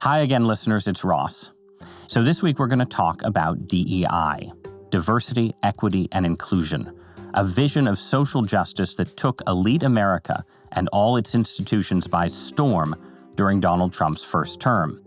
Hi again, listeners, it's Ross. So this week we're going to talk about DEI, diversity, equity, and inclusion, a vision of social justice that took elite America and all its institutions by storm during Donald Trump's first term.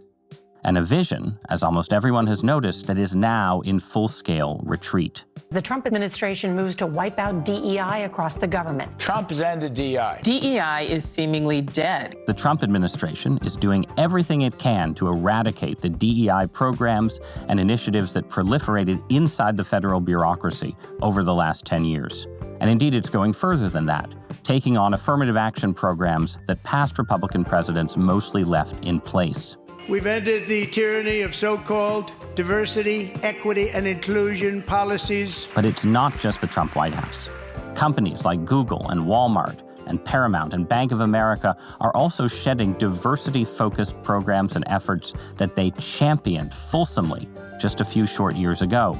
And a vision, as almost everyone has noticed, that is now in full-scale retreat. The Trump administration moves to wipe out DEI across the government. Trump has ended DEI. DEI is seemingly dead. The Trump administration is doing everything it can to eradicate the DEI programs and initiatives that proliferated inside the federal bureaucracy over the last 10 years. And indeed, it's going further than that, taking on affirmative action programs that past Republican presidents mostly left in place. We've ended the tyranny of so-called diversity, equity, and inclusion policies. But it's not just the Trump White House. Companies like Google and Walmart and Paramount and Bank of America are also shedding diversity-focused programs and efforts that they championed fulsomely just a few short years ago.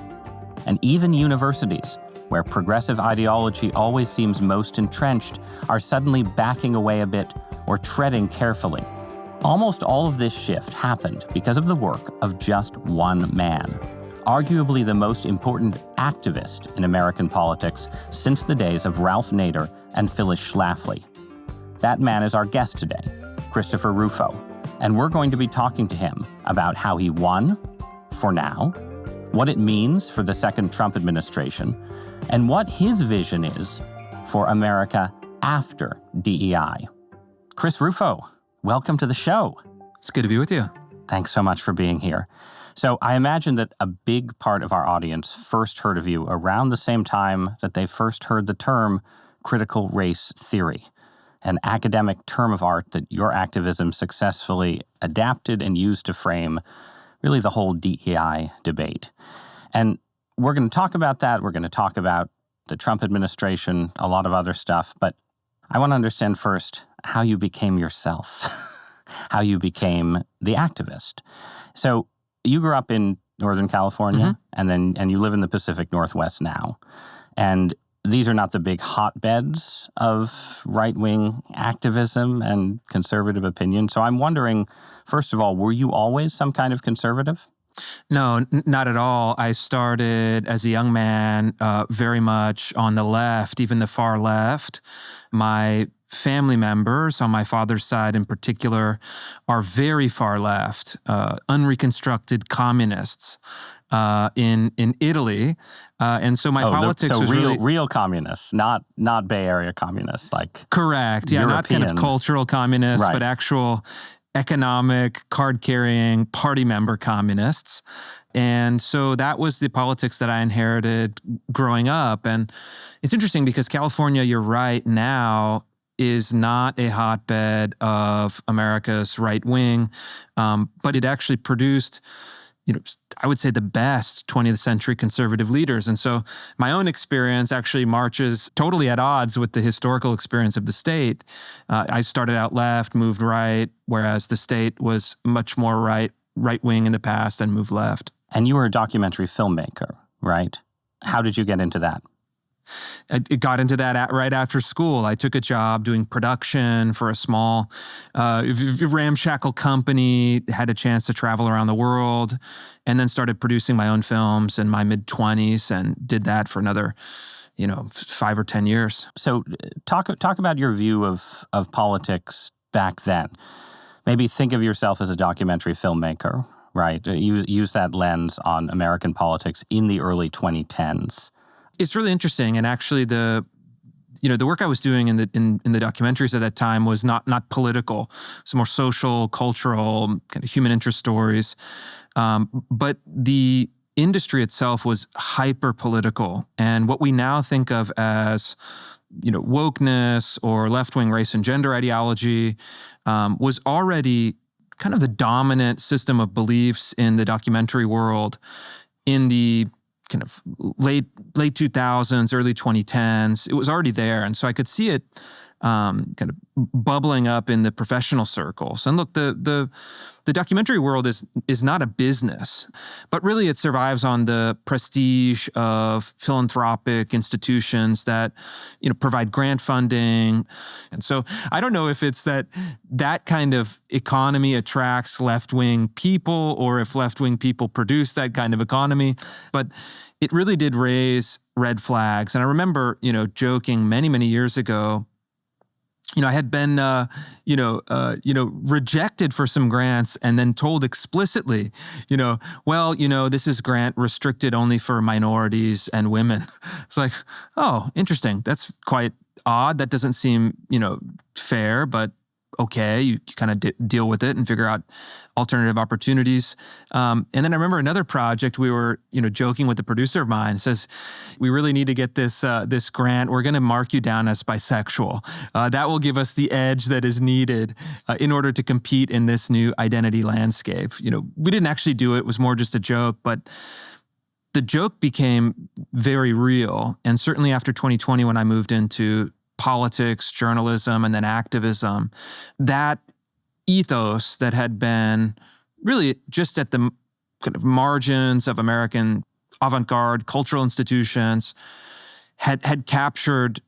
And even universities, where progressive ideology always seems most entrenched, are suddenly backing away a bit or treading carefully. Almost all of this shift happened because of the work of just one man, arguably the most important activist in American politics since the days of Ralph Nader and Phyllis Schlafly. That man is our guest today, Christopher Rufo, and we're going to be talking to him about how he won, for now, what it means for the second Trump administration, and what his vision is for America after DEI. Chris Rufo, welcome to the show. It's good to be with you. Thanks so much for being here. So I imagine that a big part of our audience first heard of you around the same time that they first heard the term critical race theory, an academic term of art that your activism successfully adapted and used to frame really the whole DEI debate. And we're going to talk about that. We're going to talk about the Trump administration, a lot of other stuff. But I want to understand first how you became yourself, how you became the activist. So you grew up in Northern California, and you live in the Pacific Northwest now. And these are not the big hotbeds of right-wing activism and conservative opinion. So I'm wondering, first of all, were you always some kind of conservative? No, not at all. I started as a young man very much on the left, even the far left. My family members, on my father's side in particular, are very far left, unreconstructed communists in Italy. And so my politics was real communists, not Bay Area communists, like correct. Yeah, European. Not kind of cultural communists, Right. but actual economic, card-carrying, party member communists. And so that was the politics that I inherited growing up. And it's interesting because California, you're right, now is not a hotbed of America's right wing, but it actually produced, I would say the best 20th century conservative leaders. And so my own experience actually marches totally at odds with the historical experience of the state. I started out left, moved right, whereas the state was much more right wing in the past and moved left. And you were a documentary filmmaker, right? How did you get into that? I got into that right after school. I took a job doing production for a small ramshackle company, had a chance to travel around the world, and then started producing my own films in my mid-20s and did that for another, 5 or 10 years. So talk about your view of politics back then. Maybe think of yourself as a documentary filmmaker, right? Use that lens on American politics in the early 2010s. It's really interesting, and actually, the work I was doing in the documentaries at that time was not political. It's more social, cultural, kind of human interest stories. But the industry itself was hyper political, and what we now think of as wokeness or left-wing race and gender ideology was already kind of the dominant system of beliefs in the documentary world in the kind of late 2000s, early 2010s. It was already there. And so I could see it kind of bubbling up in the professional circles. And look, the documentary world is not a business, but really it survives on the prestige of philanthropic institutions that, provide grant funding. And so I don't know if it's that kind of economy attracts left-wing people, or if left-wing people produce that kind of economy, but it really did raise red flags. And I remember, joking many, many years ago, I had been, rejected for some grants and then told explicitly, this is grant restricted only for minorities and women. It's like, oh, interesting. That's quite odd. That doesn't seem, fair, but okay, you kind of deal with it and figure out alternative opportunities. And then I remember another project, we were, joking with the producer of mine, says, we really need to get this grant. We're going to mark you down as bisexual. That will give us the edge that is needed in order to compete in this new identity landscape. We didn't actually do it. It was more just a joke, but the joke became very real. And certainly after 2020, when I moved into politics, journalism, and then activism, that ethos that had been really just at the kind of margins of American avant-garde cultural institutions had captured,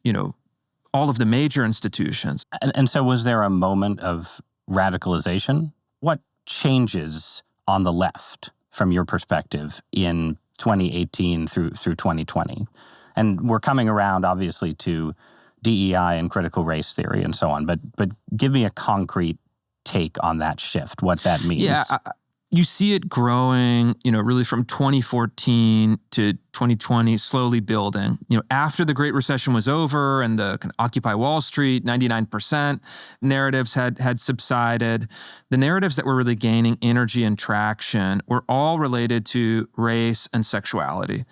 all of the major institutions. And so was there a moment of radicalization? What changes on the left from your perspective in 2018 through 2020? And we're coming around, obviously, to D.E.I. and critical race theory and so on. But give me a concrete take on that shift, what that means. Yeah, you see it growing, really from 2014 to 2020, slowly building. After the Great Recession was over and the kind of Occupy Wall Street, 99% narratives had subsided, the narratives that were really gaining energy and traction were all related to race and sexuality.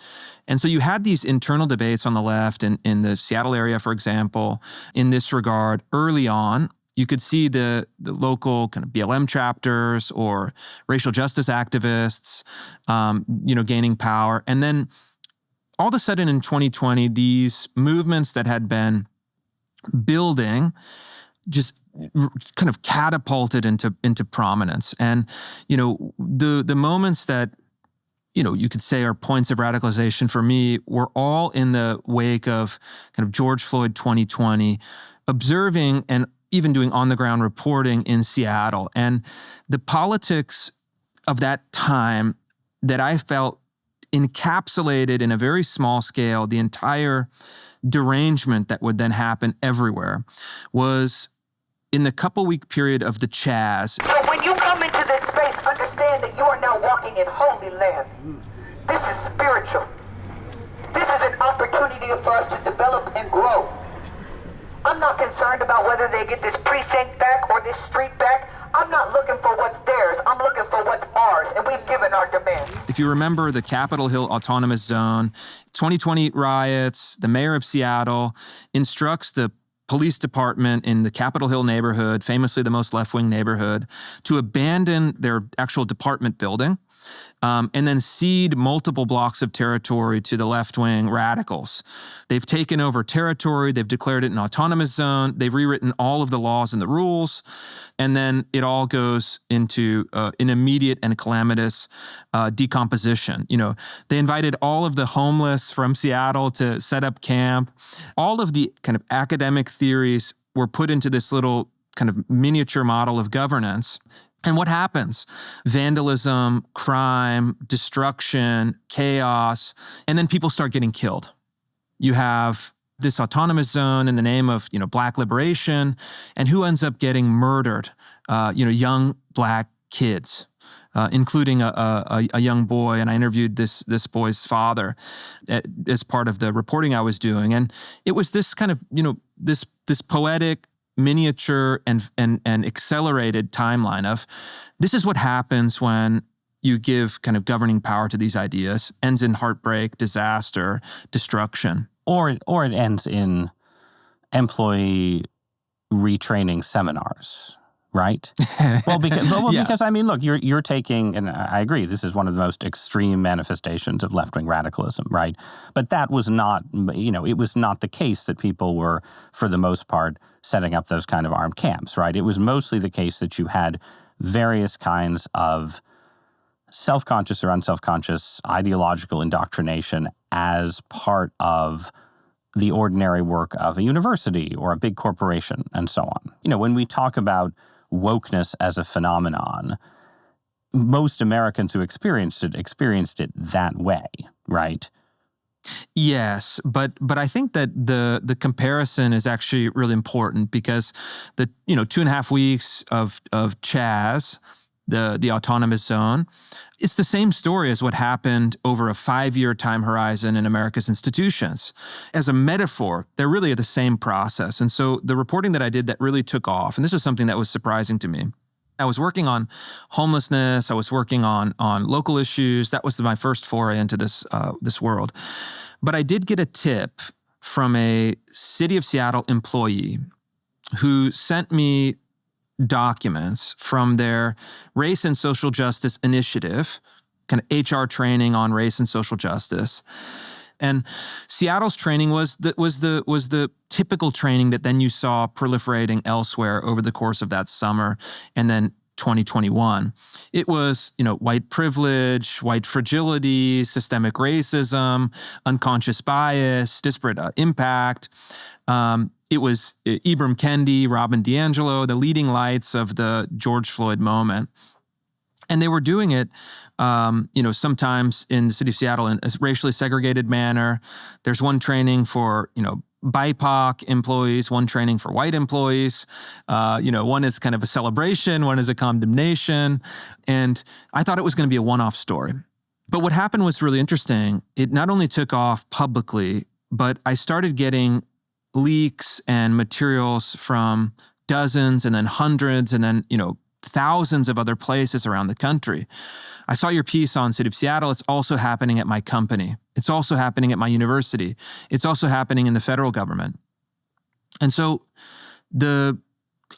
And so you had these internal debates on the left in the Seattle area, for example, in this regard early on. You could see the local kind of BLM chapters or racial justice activists, gaining power. And then all of a sudden in 2020, these movements that had been building just kind of catapulted into prominence. And, the moments that, you could say are points of radicalization for me were all in the wake of kind of George Floyd 2020, observing and even doing on-the-ground reporting in Seattle. And the politics of that time that I felt encapsulated in a very small scale the entire derangement that would then happen everywhere was in the couple-week period of the Chaz. So when you come into this space, understand that you are now walking in holy land. This is spiritual. This is an opportunity for us to develop and grow. I'm not concerned about whether they get this precinct back or this street back. I'm not looking for what's theirs. I'm looking for what's ours, and we've given our demand. If you remember the Capitol Hill Autonomous Zone, 2020 riots, the mayor of Seattle instructs the police department in the Capitol Hill neighborhood, famously the most left-wing neighborhood, to abandon their actual department building and then cede multiple blocks of territory to the left-wing radicals. They've taken over territory. They've declared it an autonomous zone. They've rewritten all of the laws and the rules. And then it all goes into an immediate and calamitous decomposition. They invited all of the homeless from Seattle to set up camp. All of the kind of academic theories were put into this little kind of miniature model of governance. And what happens? Vandalism, crime, destruction, chaos, and then people start getting killed. You have this autonomous zone in the name of, Black liberation, and who ends up getting murdered? Young Black kids, including a young boy. And I interviewed this boy's father as part of the reporting I was doing. And it was this kind of, this poetic, miniature and accelerated timeline of this is what happens when you give kind of governing power to these ideas, ends in heartbreak, disaster, destruction. Or it ends in employee retraining seminars, right? Because I mean, look, you're taking, and I agree, this is one of the most extreme manifestations of left-wing radicalism, right? But that was not, it was not the case that people were, for the most part, setting up those kind of armed camps, right? It was mostly the case that you had various kinds of self-conscious or unself-conscious ideological indoctrination as part of the ordinary work of a university or a big corporation and so on. When we talk about wokeness as a phenomenon, most Americans who experienced it that way, right? Yes, but I think that the comparison is actually really important because the 2.5 weeks of Chaz, the autonomous zone, it's the same story as what happened over a 5-year time horizon in America's institutions. As a metaphor, they're really the same process. And so the reporting that I did that really took off, and this was something that was surprising to me. I was working on homelessness. I was working on local issues. That was my first foray into this world. But I did get a tip from a City of Seattle employee who sent me documents from their Race and Social Justice Initiative, kind of HR training on race and social justice. And Seattle's training was the typical training that then you saw proliferating elsewhere over the course of that summer and then 2021. It was, white privilege, white fragility, systemic racism, unconscious bias, disparate impact. It was Ibram Kendi, Robin DiAngelo, the leading lights of the George Floyd moment. And they were doing it, sometimes in the city of Seattle in a racially segregated manner. There's one training for, BIPOC employees, one training for white employees. One is kind of a celebration, one is a condemnation. And I thought it was going to be a one-off story. But what happened was really interesting. It not only took off publicly, but I started getting leaks and materials from dozens and then hundreds and then, thousands of other places around the country. I saw your piece on City of Seattle. It's also happening at my company. It's also happening at my university. It's also happening in the federal government. And so the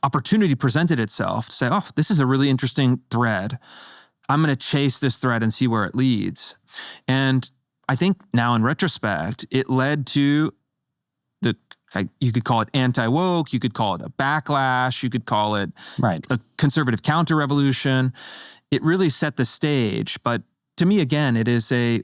opportunity presented itself to say, oh, this is a really interesting thread. I'm going to chase this thread and see where it leads. And I think now in retrospect, it led to you could call it anti-woke, you could call it a backlash, you could call it a conservative counter-revolution. It really set the stage. But to me, again, it is a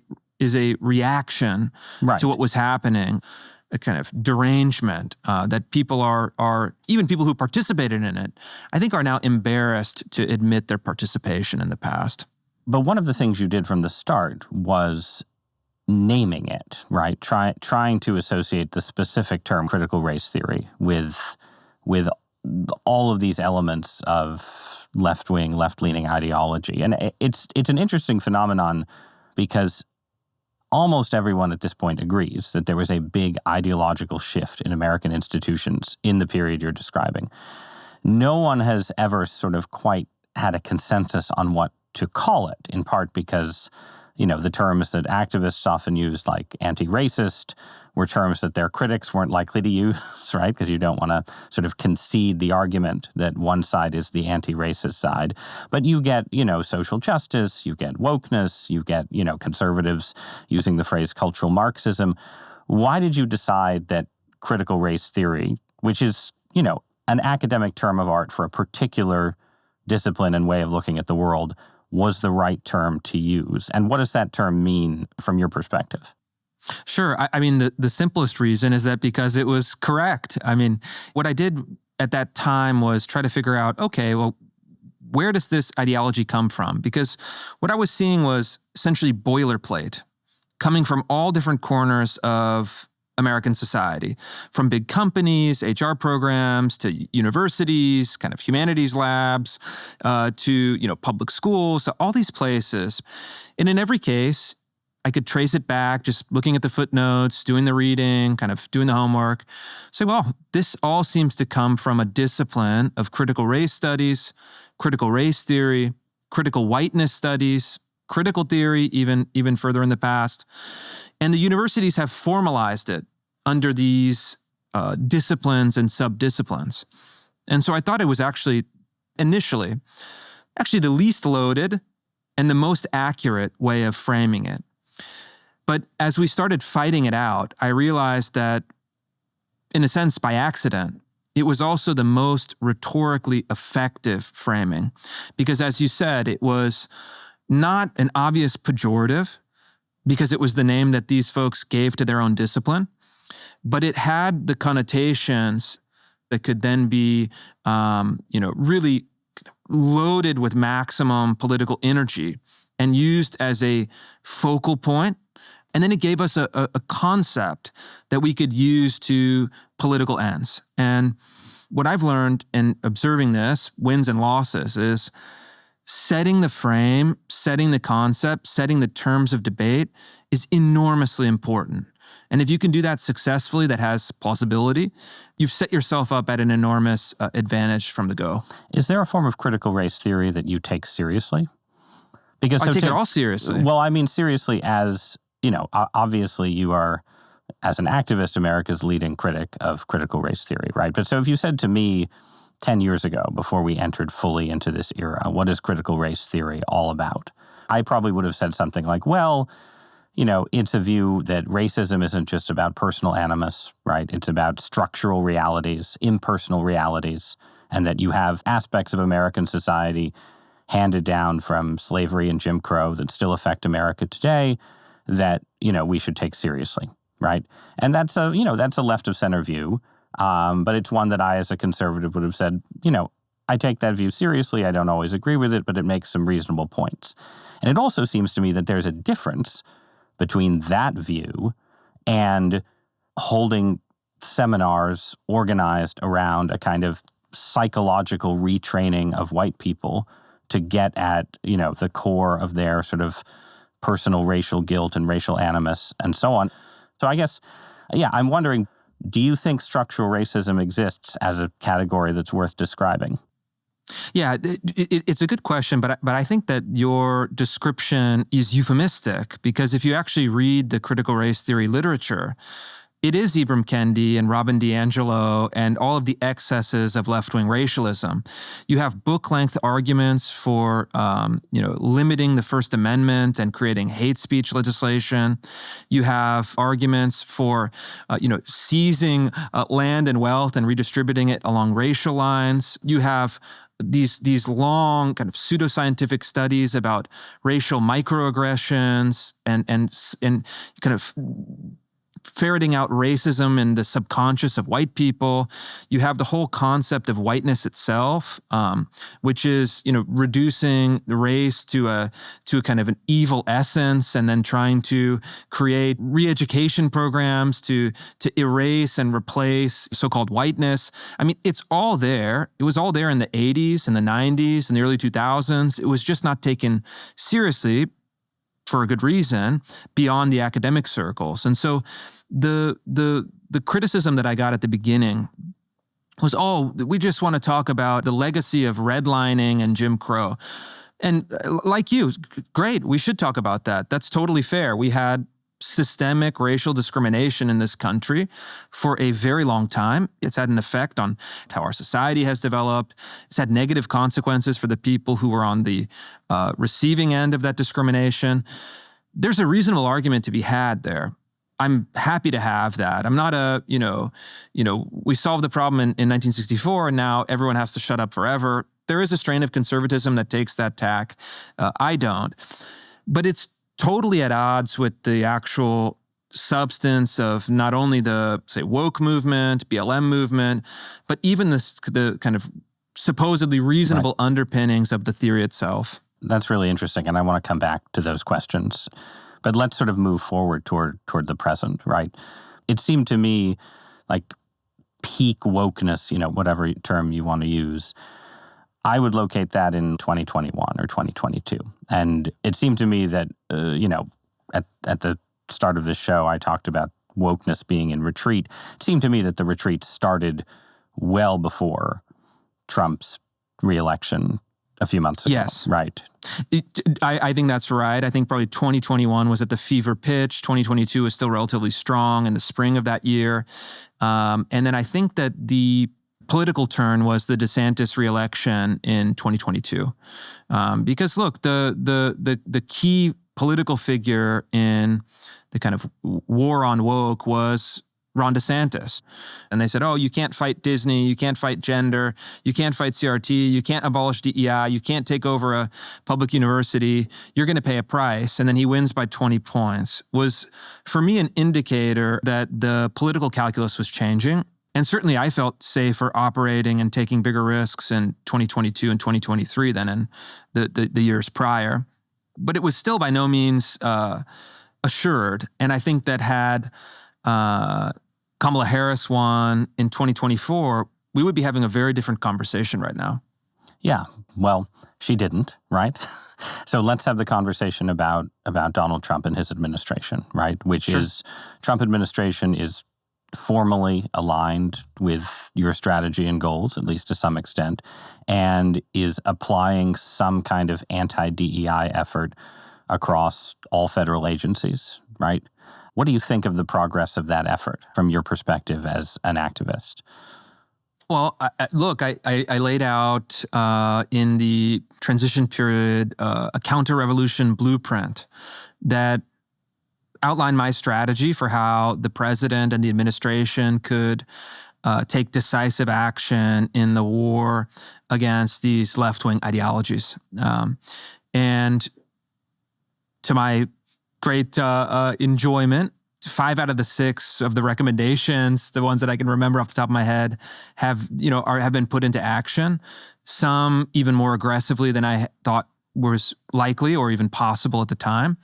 reaction to what was happening, a kind of derangement that people are, even people who participated in it, I think are now embarrassed to admit their participation in the past. But one of the things you did from the start was naming it, right? Trying to associate the specific term critical race theory with all of these elements of left-leaning ideology. And it's an interesting phenomenon because almost everyone at this point agrees that there was a big ideological shift in American institutions in the period you're describing. No one has ever sort of quite had a consensus on what to call it, in part because the terms that activists often use, like anti-racist, were terms that their critics weren't likely to use, right? Because you don't want to sort of concede the argument that one side is the anti-racist side. But you get, social justice, you get wokeness, you get, conservatives using the phrase cultural Marxism. Why did you decide that critical race theory, which is, an academic term of art for a particular discipline and way of looking at the world, was the right term to use? And what does that term mean from your perspective? Sure. I mean, the simplest reason is that because it was correct. I mean, what I did at that time was try to figure out, okay, well, where does this ideology come from? Because what I was seeing was essentially boilerplate coming from all different corners of American society, from big companies, HR programs, to universities, kind of humanities labs, to public schools, all these places. And in every case, I could trace it back, just looking at the footnotes, doing the reading, kind of doing the homework. Say, well, this all seems to come from a discipline of critical race studies, critical race theory, critical whiteness studies, critical theory, even further in the past. And the universities have formalized it under these disciplines and sub-disciplines. And so I thought it was actually the least loaded and the most accurate way of framing it. But as we started fighting it out, I realized that, in a sense, by accident, it was also the most rhetorically effective framing. Because as you said, it was not an obvious pejorative because it was the name that these folks gave to their own discipline, but it had the connotations that could then be, really loaded with maximum political energy and used as a focal point. And then it gave us a concept that we could use to political ends. And what I've learned in observing this, wins and losses, is setting the frame, setting the concept, setting the terms of debate is enormously important. And if you can do that successfully, that has plausibility, you've set yourself up at an enormous advantage from the go. Is there a form of critical race theory that you take seriously? Because I take it all seriously. Well, I mean, seriously as, obviously you are, as an activist, America's leading critic of critical race theory, right? But so if you said to me 10 years ago, before we entered fully into this era, what is critical race theory all about? I probably would have said something like, well, it's a view that racism isn't just about personal animus, right? It's about structural realities, impersonal realities, and that you have aspects of American society handed down from slavery and Jim Crow that still affect America today that, we should take seriously, right? And that's a left of center view, but it's one that I, as a conservative, would have said, I take that view seriously. I don't always agree with it, but it makes some reasonable points. And it also seems to me that there's a difference between that view and holding seminars organized around a kind of psychological retraining of white people to get at, the core of their sort of personal racial guilt and racial animus and so on. So I guess, I'm wondering, do you think structural racism exists as a category that's worth describing? Yeah, it's a good question, but I think that your description is euphemistic because if you actually read the critical race theory literature, it is Ibram Kendi and Robin DiAngelo and all of the excesses of left-wing racialism. You have book-length arguments for, limiting the First Amendment and creating hate speech legislation. You have arguments for, seizing land and wealth and redistributing it along racial lines. You have these long kind of pseudoscientific studies about racial microaggressions and kind of ferreting out racism in the subconscious of white people. You have the whole concept of whiteness itself, which is, reducing the race to a kind of an evil essence and then trying to create re-education programs to erase and replace so-called whiteness. I mean, it's all there. It was all there in the 80s and the 90s and the early 2000s. It was just not taken seriously for a good reason beyond the academic circles. And so the criticism that I got at the beginning was, we just want to talk about the legacy of redlining and Jim Crow. And like you, great, we should talk about that. That's totally fair. We had systemic racial discrimination in this country for a very long time. It's had an effect on how our society has developed. It's had negative consequences for the people who were on the receiving end of that discrimination. There's a reasonable argument to be had there. I'm happy to have that. I'm not we solved the problem in 1964 and now everyone has to shut up forever. There is a strain of conservatism that takes that tack. I don't. But it's totally at odds with the actual substance of not only the, say, woke movement, BLM movement, but even the kind of supposedly reasonable underpinnings of the theory itself. That's really interesting, and I want to come back to those questions. But let's sort of move forward toward the present, right? It seemed to me like peak wokeness, whatever term you want to use, I would locate that in 2021 or 2022. And it seemed to me that, at the start of this show, I talked about wokeness being in retreat. It seemed to me that the retreat started well before Trump's reelection a few months ago. Yes. Right. I think that's right. I think probably 2021 was at the fever pitch. 2022 was still relatively strong in the spring of that year. And then I think that the political turn was the DeSantis reelection in 2022. Because look, the key political figure in the kind of war on woke was Ron DeSantis. And they said, oh, you can't fight Disney, you can't fight gender, you can't fight CRT, you can't abolish DEI, you can't take over a public university, you're going to pay a price. And then he wins by 20 points. Was, for me, an indicator that the political calculus was changing. And certainly I felt safer operating and taking bigger risks in 2022 and 2023 than in the years prior. But it was still by no means assured. And I think that had Kamala Harris won in 2024, we would be having a very different conversation right now. Yeah, well, she didn't, right? So let's have the conversation about Donald Trump and his administration, right? Which Sure. is, Trump administration is formally aligned with your strategy and goals, at least to some extent, and is applying some kind of anti-DEI effort across all federal agencies, right? What do you think of the progress of that effort from your perspective as an activist? Well, I laid out in the transition period a counter-revolution blueprint that outlined my strategy for how the president and the administration could take decisive action in the war against these left-wing ideologies. And to my great enjoyment, 5 out of the 6 of the recommendations, the ones that I can remember off the top of my head, have been put into action. Some even more aggressively than I thought was likely or even possible at the time.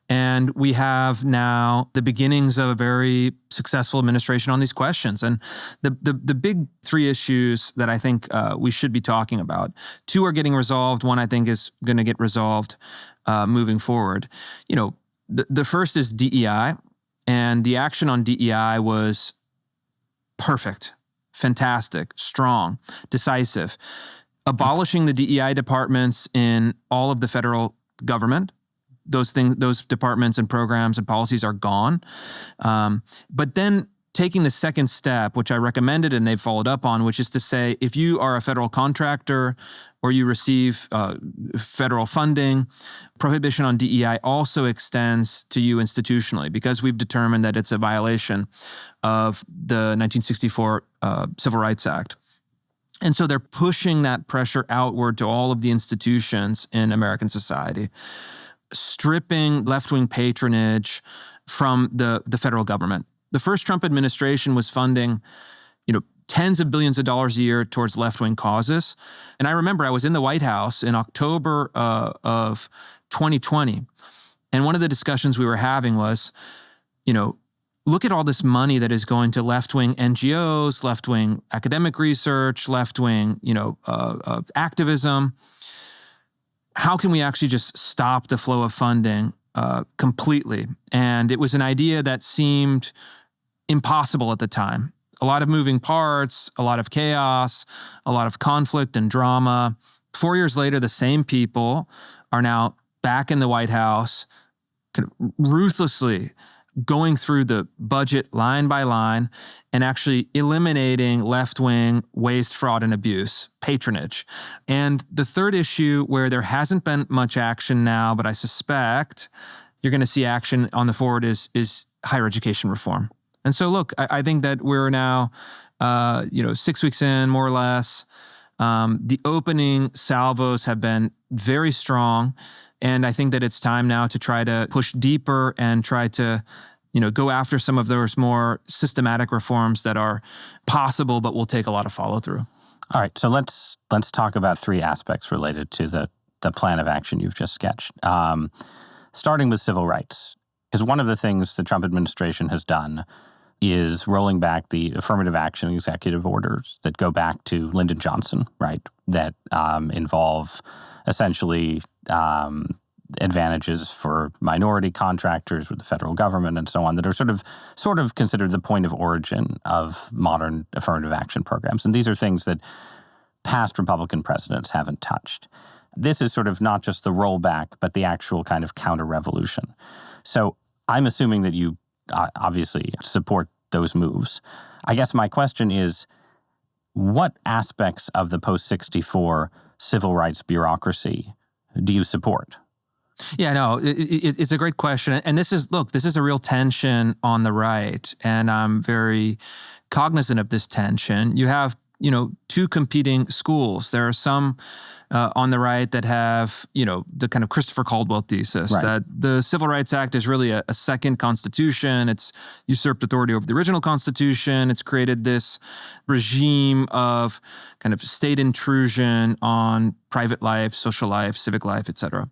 And we have now the beginnings of a very successful administration on these questions. And the big 3 issues that I think we should be talking about, 2 are getting resolved. 1 I think is going to get resolved moving forward. The first is DEI. And the action on DEI was perfect, fantastic, strong, decisive. Abolishing the DEI departments in all of the federal government. Those departments and programs and policies are gone. But then taking the second step, which I recommended and they've followed up on, which is to say, if you are a federal contractor or you receive federal funding, prohibition on DEI also extends to you institutionally because we've determined that it's a violation of the 1964 Civil Rights Act. And so they're pushing that pressure outward to all of the institutions in American society, stripping left-wing patronage from the federal government. The first Trump administration was funding, tens of billions of dollars a year towards left-wing causes. And I remember I was in the White House in October of 2020. And one of the discussions we were having was, look at all this money that is going to left-wing NGOs, left-wing academic research, left-wing, activism. How can we actually just stop the flow of funding completely? And it was an idea that seemed impossible at the time. A lot of moving parts, a lot of chaos, a lot of conflict and drama. 4 years later, the same people are now back in the White House, kind of ruthlessly going through the budget line by line and actually eliminating left-wing waste, fraud, and abuse, patronage. And the third issue where there hasn't been much action now, but I suspect you're going to see action on the forward is higher education reform. And so, look, I think that we're now, 6 weeks in, more or less. The opening salvos have been very strong. And I think that it's time now to try to push deeper and try to, go after some of those more systematic reforms that are possible, but will take a lot of follow through. All right, so let's talk about 3 aspects related to the plan of action you've just sketched. Starting with civil rights, because one of the things the Trump administration has done is rolling back the affirmative action executive orders that go back to Lyndon Johnson, right? That involve essentially advantages for minority contractors with the federal government and so on that are sort of considered the point of origin of modern affirmative action programs. And these are things that past Republican presidents haven't touched. This is sort of not just the rollback, but the actual kind of counter-revolution. So I'm assuming that you obviously support those moves. I guess my question is, what aspects of the post-64 civil rights bureaucracy do you support? Yeah, no, it's a great question. And this is a real tension on the right. And I'm very cognizant of this tension. You have, two competing schools. There are some on the right that have, the kind of Christopher Caldwell thesis that the Civil Rights Act is really a second constitution. It's usurped authority over the original constitution. It's created this regime of kind of state intrusion on private life, social life, civic life, et cetera.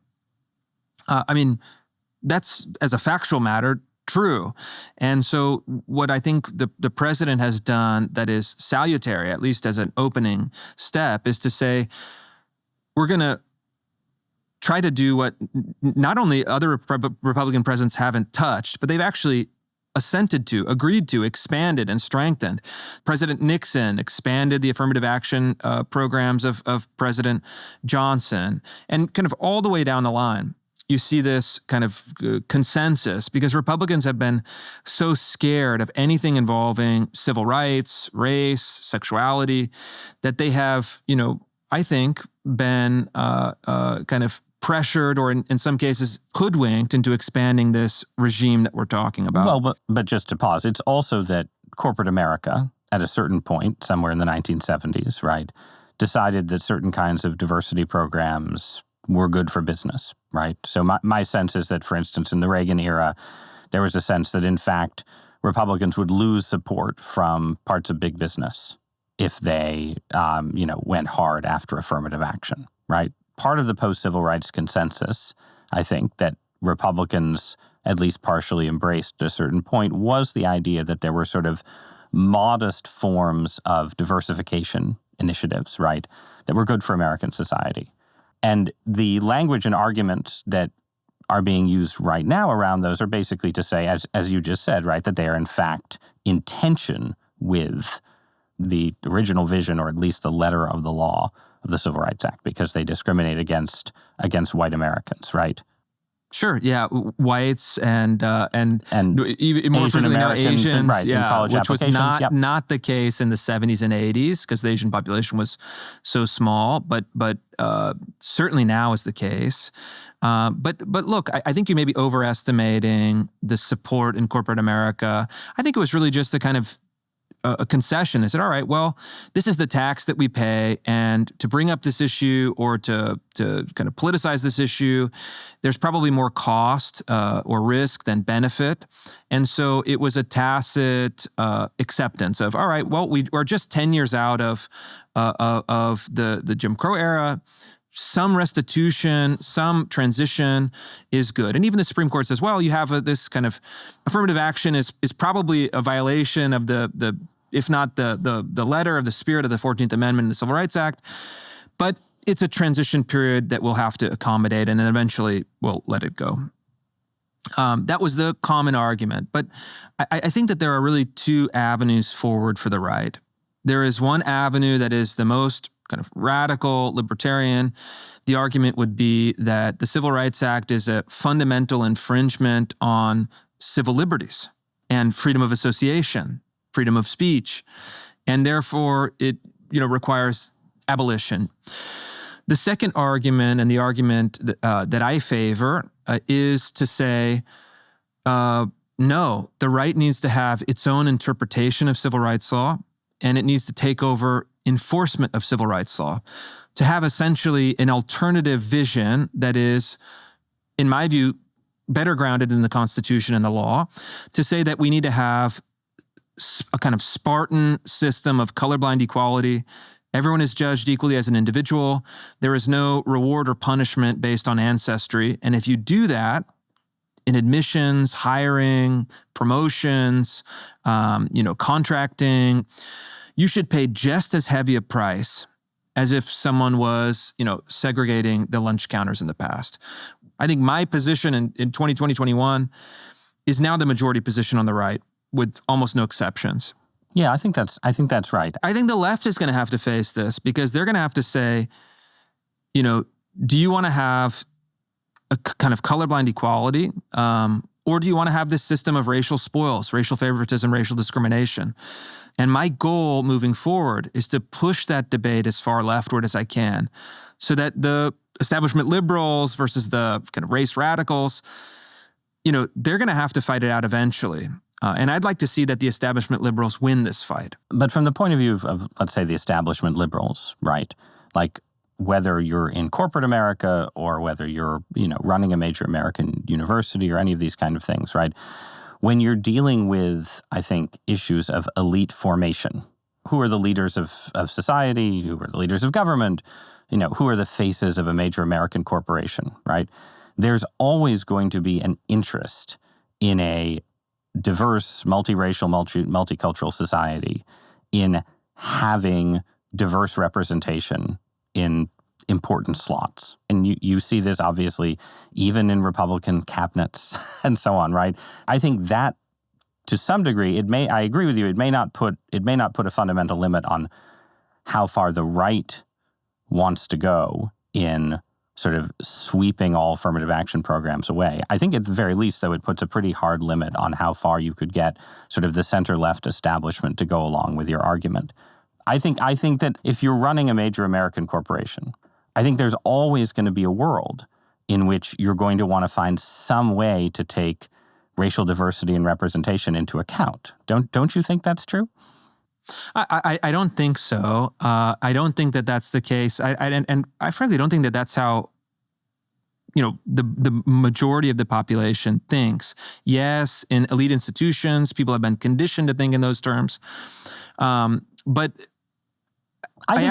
That's, as a factual matter, true. And so what I think the president has done that is salutary, at least as an opening step, is to say, we're going to try to do what not only other Republican presidents haven't touched, but they've actually assented to, agreed to, expanded and strengthened. President Nixon expanded the affirmative action programs of President Johnson. And kind of all the way down the line, you see this kind of consensus because Republicans have been so scared of anything involving civil rights, race, sexuality, that they have, I think, been kind of pressured or in some cases hoodwinked into expanding this regime that we're talking about. Well, but just to pause, it's also that corporate America, at a certain point, somewhere in the 1970s, right, decided that certain kinds of diversity programs were good for business, right? So my sense is that, for instance, in the Reagan era, there was a sense that, in fact, Republicans would lose support from parts of big business if they, went hard after affirmative action, right? Part of the post-civil rights consensus, I think, that Republicans at least partially embraced at a certain point was the idea that there were sort of modest forms of diversification initiatives, right, that were good for American society. And the language and arguments that are being used right now around those are basically to say, as you just said, right, that they are in fact in tension with the original vision, or at least the letter of the law of the Civil Rights Act, because they discriminate against white Americans, right? Sure, yeah, whites and even more Asian frequently now Americans, Asians, right, in college which was applications, not the case in the 70s and 80s because the Asian population was so small, but certainly now is the case. But look, I think you may be overestimating the support in corporate America. I think it was really just a kind of a concession. They said, all right, well, this is the tax that we pay, and to bring up this issue or to kind of politicize this issue, there's probably more cost or risk than benefit. And so it was a tacit acceptance of, all right, well, we are just 10 years out of the Jim Crow era. Some restitution, some transition is good. And even the Supreme Court says, well, you have this kind of affirmative action is probably a violation of the if not the letter of the spirit of the 14th Amendment in the Civil Rights Act. But it's a transition period that we'll have to accommodate, and then eventually we'll let it go. That was the common argument. But I think that there are really two avenues forward for the right. There is one avenue that is the most kind of radical, libertarian. The argument would be that the Civil Rights Act is a fundamental infringement on civil liberties and freedom of association, freedom of speech, and therefore it requires abolition. The second argument, and the argument that I favor, is to say, no, the right needs to have its own interpretation of civil rights law, and it needs to take over enforcement of civil rights law, to have essentially an alternative vision that is, in my view, better grounded in the Constitution and the law, to say that we need to have a kind of Spartan system of colorblind equality. Everyone is judged equally as an individual. There is no reward or punishment based on ancestry. And if you do that in admissions, hiring, promotions, contracting, you should pay just as heavy a price as if someone was, segregating the lunch counters in the past. I think my position in 2020-21 is now the majority position on the right, with almost no exceptions. Yeah, I think that's right. I think the left is going to have to face this because they're going to have to say, do you want to have a kind of colorblind equality, or do you want to have this system of racial spoils, racial favoritism, racial discrimination? And my goal moving forward is to push that debate as far leftward as I can so that the establishment liberals versus the kind of race radicals, they're going to have to fight it out eventually. And I'd like to see that the establishment liberals win this fight. But from the point of view of, let's say, the establishment liberals, right? Like whether you're in corporate America or whether you're, running a major American university or any of these kind of things, right? When you're dealing with, I think, issues of elite formation, who are the leaders of society, who are the leaders of government, who are the faces of a major American corporation, right? There's always going to be an interest in a diverse, multiracial, multicultural society in having diverse representation in important slots. And you see this obviously even in Republican cabinets and so on, right? I think that to some degree, I agree with you, it may not put a fundamental limit on how far the right wants to go in sort of sweeping all affirmative action programs away. I think at the very least, though, it puts a pretty hard limit on how far you could get sort of the center-left establishment to go along with your argument. I think that if you're running a major American corporation, I think there's always going to be a world in which you're going to want to find some way to take racial diversity and representation into account. Don't you think that's true? I don't think so. I don't think that that's the case. And I frankly don't think that that's how, the majority of the population thinks. Yes, in elite institutions, people have been conditioned to think in those terms. But wait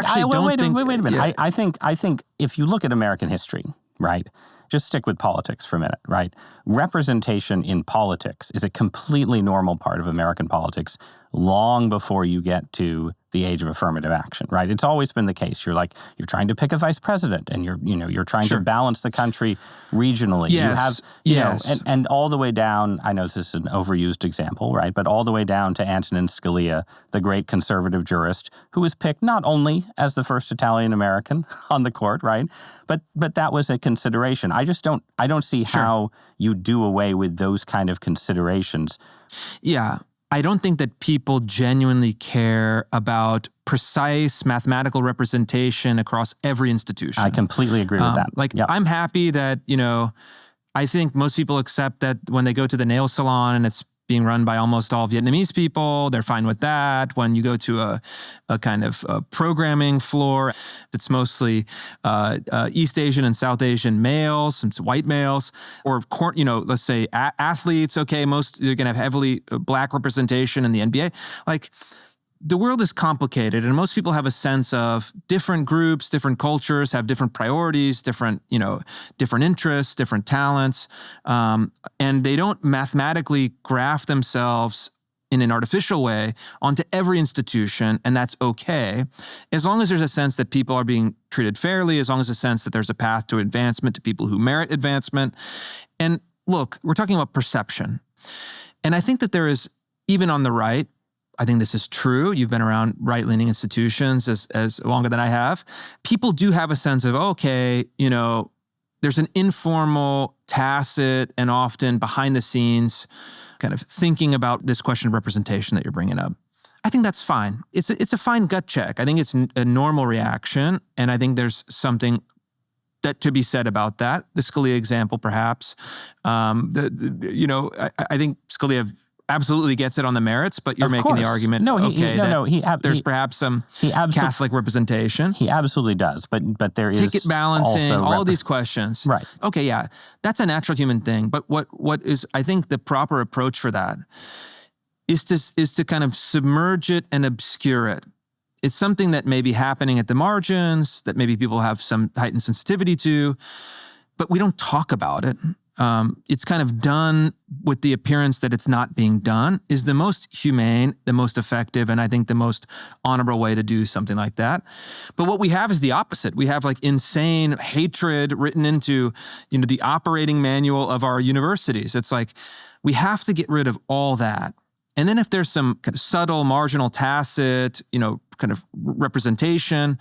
a minute. Yeah. I think if you look at American history, right? Just stick with politics for a minute, right? Representation in politics is a completely normal part of American politics long before you get to the age of affirmative action, right? It's always been the case. You're trying to pick a vice president and you're trying to balance the country regionally. Yes. You have, and all the way down, I know this is an overused example, right? But all the way down to Antonin Scalia, the great conservative jurist, who was picked not only as the first Italian American on the court, right? But that was a consideration. I don't see how you do away with those kind of considerations. Yeah. I don't think that people genuinely care about precise mathematical representation across every institution. I completely agree with that. I'm happy that, I think most people accept that when they go to the nail salon and it's being run by almost all Vietnamese people, they're fine with that. When you go to a kind of programming floor, it's mostly East Asian and South Asian males, some white males, or let's say athletes. Okay, they're going to have heavily black representation in the NBA. The world is complicated, and most people have a sense of different groups, different cultures have different priorities, different interests, different talents, and they don't mathematically graft themselves in an artificial way onto every institution, and that's okay, as long as there's a sense that people are being treated fairly, as long as there's a sense that there's a path to advancement to people who merit advancement. And look, we're talking about perception, and I think that there is, even on the right, I think this is true. You've been around right-leaning institutions as longer than I have. People do have a sense of, okay, there's an informal, tacit, and often behind the scenes kind of thinking about this question of representation that you're bringing up. I think that's fine. It's a fine gut check. I think it's a normal reaction, and I think there's something that to be said about that. The Scalia example, perhaps. I think Scalia absolutely gets it on the merits, but you're making the argument. There's perhaps some Catholic representation. He absolutely does, but there is ticket balancing, all of these questions. Right. Okay, yeah, that's a natural human thing. But what is, I think, the proper approach for that is to kind of submerge it and obscure it. It's something that may be happening at the margins, that maybe people have some heightened sensitivity to, but we don't talk about it. It's kind of done with the appearance that it's not being done, is the most humane, the most effective, and I think the most honorable way to do something like that. But what we have is the opposite. We have insane hatred written into, the operating manual of our universities. It's we have to get rid of all that. And then if there's some kind of subtle, marginal, tacit, kind of representation,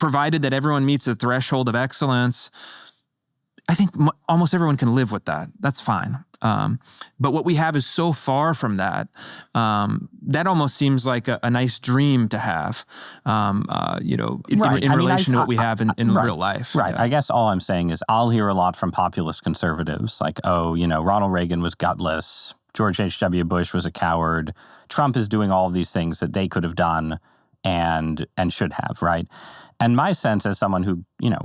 provided that everyone meets the threshold of excellence, I think almost everyone can live with that. That's fine. But what we have is so far from that that almost seems like a nice dream to have, in relation to what we have in real life. Right. Yeah. I guess all I'm saying is I'll hear a lot from populist conservatives like, Ronald Reagan was gutless, George H.W. Bush was a coward, Trump is doing all of these things that they could have done and should have, right? And my sense as someone who,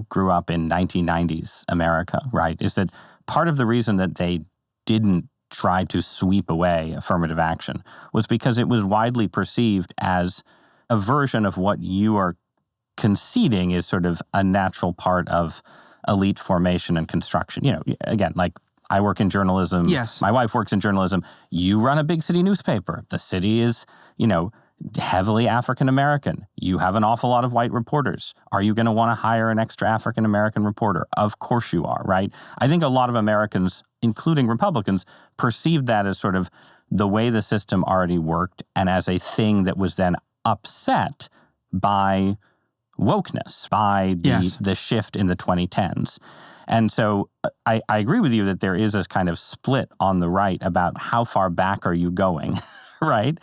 grew up in 1990s America, right, is that part of the reason that they didn't try to sweep away affirmative action was because it was widely perceived as a version of what you are conceding is sort of a natural part of elite formation and construction. Again, like I work in journalism. Yes. My wife works in journalism. You run a big city newspaper. The city is, heavily African-American. You have an awful lot of white reporters. Are you going to want to hire an extra African-American reporter? Of course you are, right? I think a lot of Americans, including Republicans, perceived that as sort of the way the system already worked and as a thing that was then upset by wokeness, by the shift in the 2010s. And so I agree with you that there is this kind of split on the right about how far back are you going, right?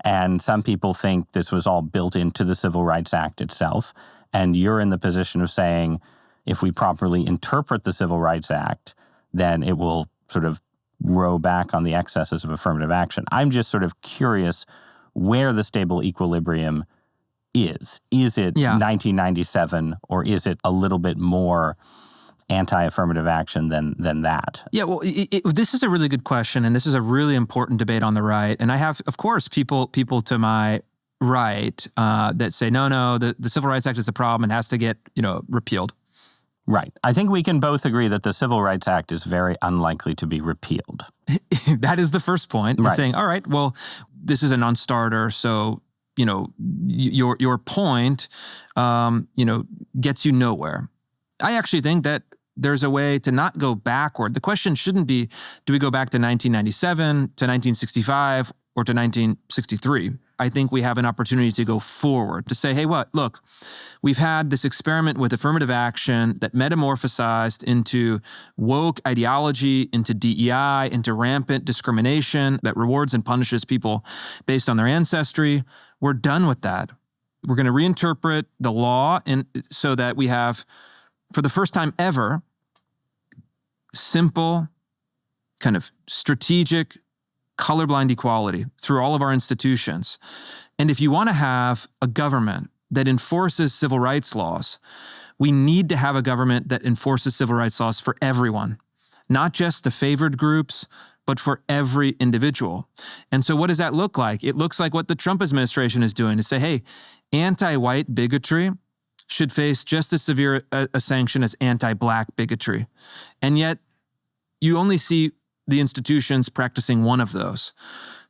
And some people think this was all built into the Civil Rights Act itself. And you're in the position of saying, if we properly interpret the Civil Rights Act, then it will sort of row back on the excesses of affirmative action. I'm just sort of curious where the stable equilibrium is. Is it 1997 or is it a little bit more anti-affirmative action than that? Yeah, well, this is a really good question, and this is a really important debate on the right. And I have, of course, people to my right that say, no, the Civil Rights Act is a problem and has to get, repealed. Right. I think we can both agree that the Civil Rights Act is very unlikely to be repealed. That is the first point. Right. It's saying, all right, well, this is a non-starter, so your point, gets you nowhere. I actually think that there's a way to not go backward. The question shouldn't be, do we go back to 1997, to 1965, or to 1963? I think we have an opportunity to go forward, to say, hey, look, we've had this experiment with affirmative action that metamorphosized into woke ideology, into DEI, into rampant discrimination that rewards and punishes people based on their ancestry. We're done with that. We're going to reinterpret the law so that we have, for the first time ever, simple, kind of strategic, colorblind equality through all of our institutions. And if you want to have a government that enforces civil rights laws, we need to have a government that enforces civil rights laws for everyone, not just the favored groups, but for every individual. And so what does that look like? It looks like what the Trump administration is doing, to say, hey, anti-white bigotry should face just as severe a sanction as anti-black bigotry. And yet, you only see the institutions practicing one of those.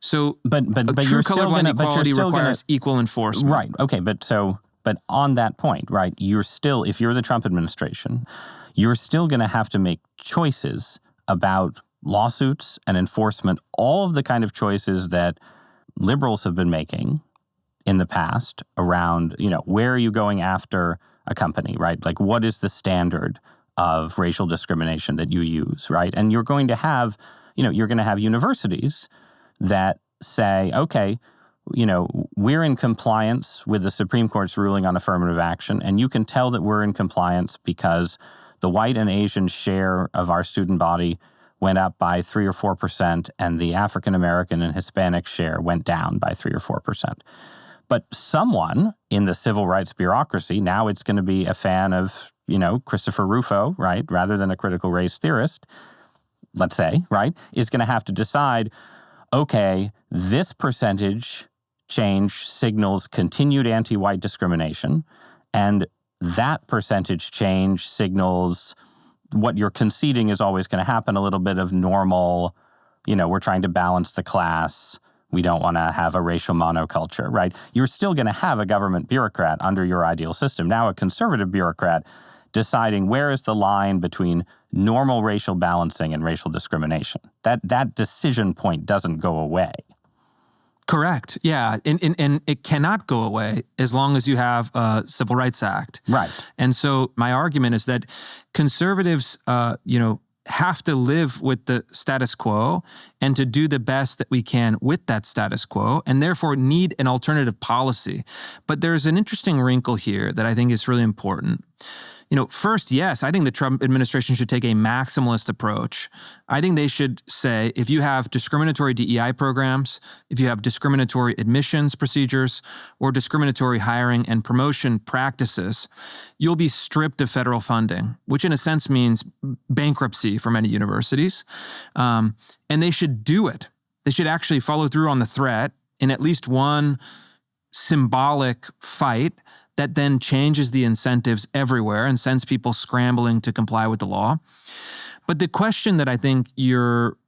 So, but true colorblind equality requires equal enforcement. Right. Okay. But on that point, right, you're still, if you're the Trump administration, you're still going to have to make choices about lawsuits and enforcement, all of the kind of choices that liberals have been making in the past around, where are you going after a company, right? Like, what is the standard of racial discrimination that you use, right? And you're going to have, you're going to have universities that say, okay, we're in compliance with the Supreme Court's ruling on affirmative action, and you can tell that we're in compliance because the white and Asian share of our student body went up by 3 or 4%, and the African American and Hispanic share went down by 3 or 4%. But someone in the civil rights bureaucracy, now it's going to be a fan of, Christopher Rufo, right, rather than a critical race theorist, let's say, right, is going to have to decide, okay, this percentage change signals continued anti-white discrimination, and that percentage change signals what you're conceding is always going to happen, a little bit of normal, we're trying to balance the class. We don't want to have a racial monoculture, right? You're still going to have a government bureaucrat under your ideal system. Now a conservative bureaucrat deciding where is the line between normal racial balancing and racial discrimination. That decision point doesn't go away. Correct. Yeah. And it cannot go away as long as you have a Civil Rights Act. Right. And so my argument is that conservatives, have to live with the status quo and to do the best that we can with that status quo, and therefore need an alternative policy. But there's an interesting wrinkle here that I think is really important. First, yes, I think the Trump administration should take a maximalist approach. I think they should say, if you have discriminatory DEI programs, if you have discriminatory admissions procedures, or discriminatory hiring and promotion practices, you'll be stripped of federal funding, which in a sense means bankruptcy for many universities. And they should do it. They should actually follow through on the threat in at least one symbolic fight that then changes the incentives everywhere and sends people scrambling to comply with the law. But the question that I think you're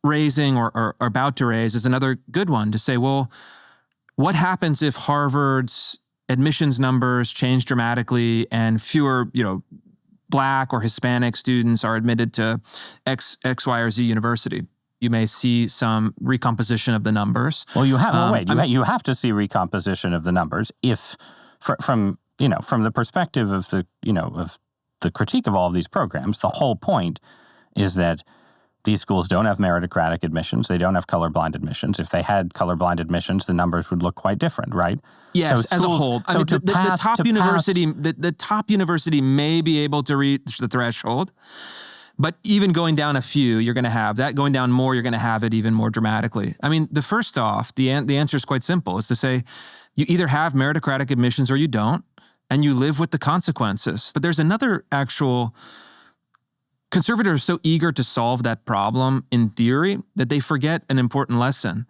raising or are about to raise is another good one to say, well, what happens if Harvard's admissions numbers change dramatically and fewer, Black or Hispanic students are admitted to X, Y, or Z university? You may see some recomposition of the numbers. Well, you have you have to see recomposition of the numbers if from the perspective of the critique of all of these programs, the whole point is that these schools don't have meritocratic admissions. They don't have colorblind admissions. If they had colorblind admissions, the numbers would look quite different, right? Yes, so schools, as a whole. The top university may be able to reach the threshold, but even going down a few, you're going to have that. Going down more, you're going to have it even more dramatically. I mean, the answer is quite simple. It's to say, you either have meritocratic admissions or you don't, and you live with the consequences. But there's another actual... Conservatives are so eager to solve that problem in theory that they forget an important lesson.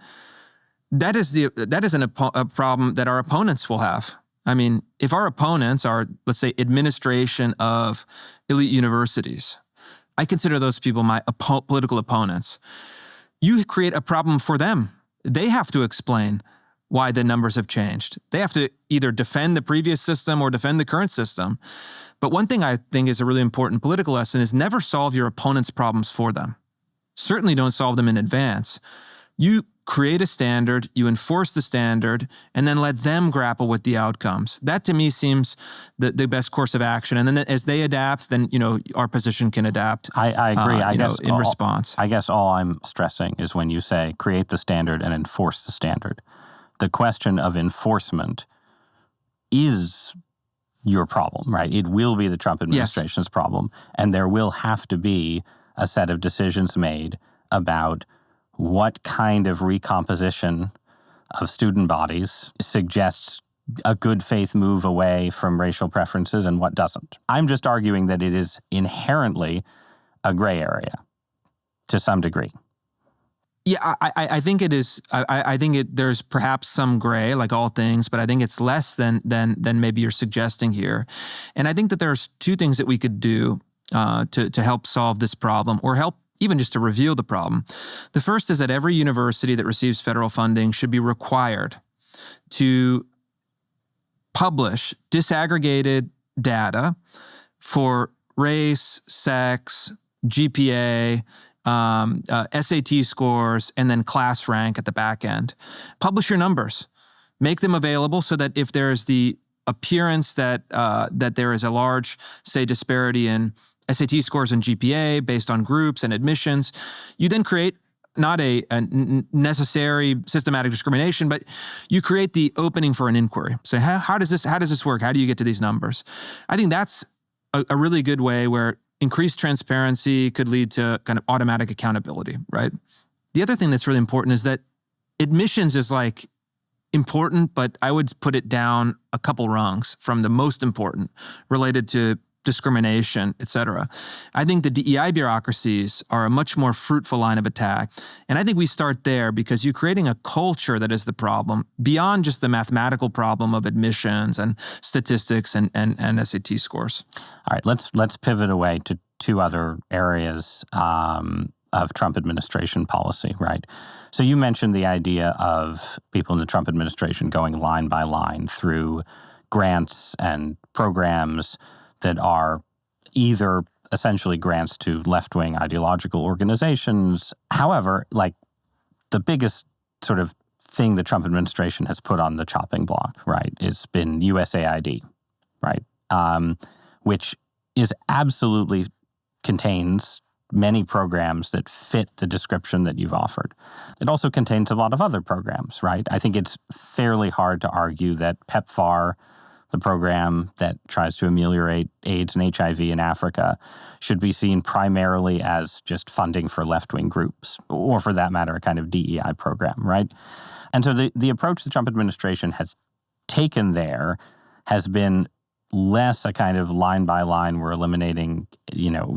That is a problem that our opponents will have. I mean, if our opponents are, let's say, administration of elite universities, I consider those people my political opponents. You create a problem for them. They have to explain why the numbers have changed. They have to either defend the previous system or defend the current system. But one thing I think is a really important political lesson is never solve your opponent's problems for them. Certainly don't solve them in advance. You create a standard, you enforce the standard, and then let them grapple with the outcomes. That to me seems the best course of action. And then as they adapt, then our position can adapt. I agree. In response. I guess all I'm stressing is when you say create the standard and enforce the standard. The question of enforcement is your problem, right? It will be the Trump administration's problem, and there will have to be a set of decisions made about what kind of recomposition of student bodies suggests a good faith move away from racial preferences and what doesn't. I'm just arguing that it is inherently a gray area to some degree. Yeah, I think it is. I think there's perhaps some gray, like all things, but I think it's less than maybe you're suggesting here. And I think that there's two things that we could do to help solve this problem, or help even just to reveal the problem. The first is that every university that receives federal funding should be required to publish disaggregated data for race, sex, GPA, SAT scores, and then class rank at the back end. Publish your numbers. Make them available so that if there's the appearance that there is a large, say, disparity in SAT scores and GPA based on groups and admissions, you then create not a necessary systematic discrimination, but you create the opening for an inquiry. So how does this work? How do you get to these numbers? I think that's a really good way where increased transparency could lead to kind of automatic accountability, right? The other thing that's really important is that admissions is like important, but I would put it down a couple rungs from the most important related to discrimination, et cetera. I think the DEI bureaucracies are a much more fruitful line of attack. And I think we start there because you're creating a culture that is the problem beyond just the mathematical problem of admissions and statistics and SAT scores. All right, let's pivot away to two other areas of Trump administration policy, right? So you mentioned the idea of people in the Trump administration going line by line through grants and programs that are either essentially grants to left-wing ideological organizations. However, like the biggest sort of thing the Trump administration has put on the chopping block, right, it's been USAID, right, which is absolutely contains many programs that fit the description that you've offered. It also contains a lot of other programs, right? I think it's fairly hard to argue that PEPFAR, the program that tries to ameliorate AIDS and HIV in Africa, should be seen primarily as just funding for left-wing groups, or for that matter, a kind of DEI program, right? And so the approach the Trump administration has taken there has been less a kind of line by line, we're eliminating,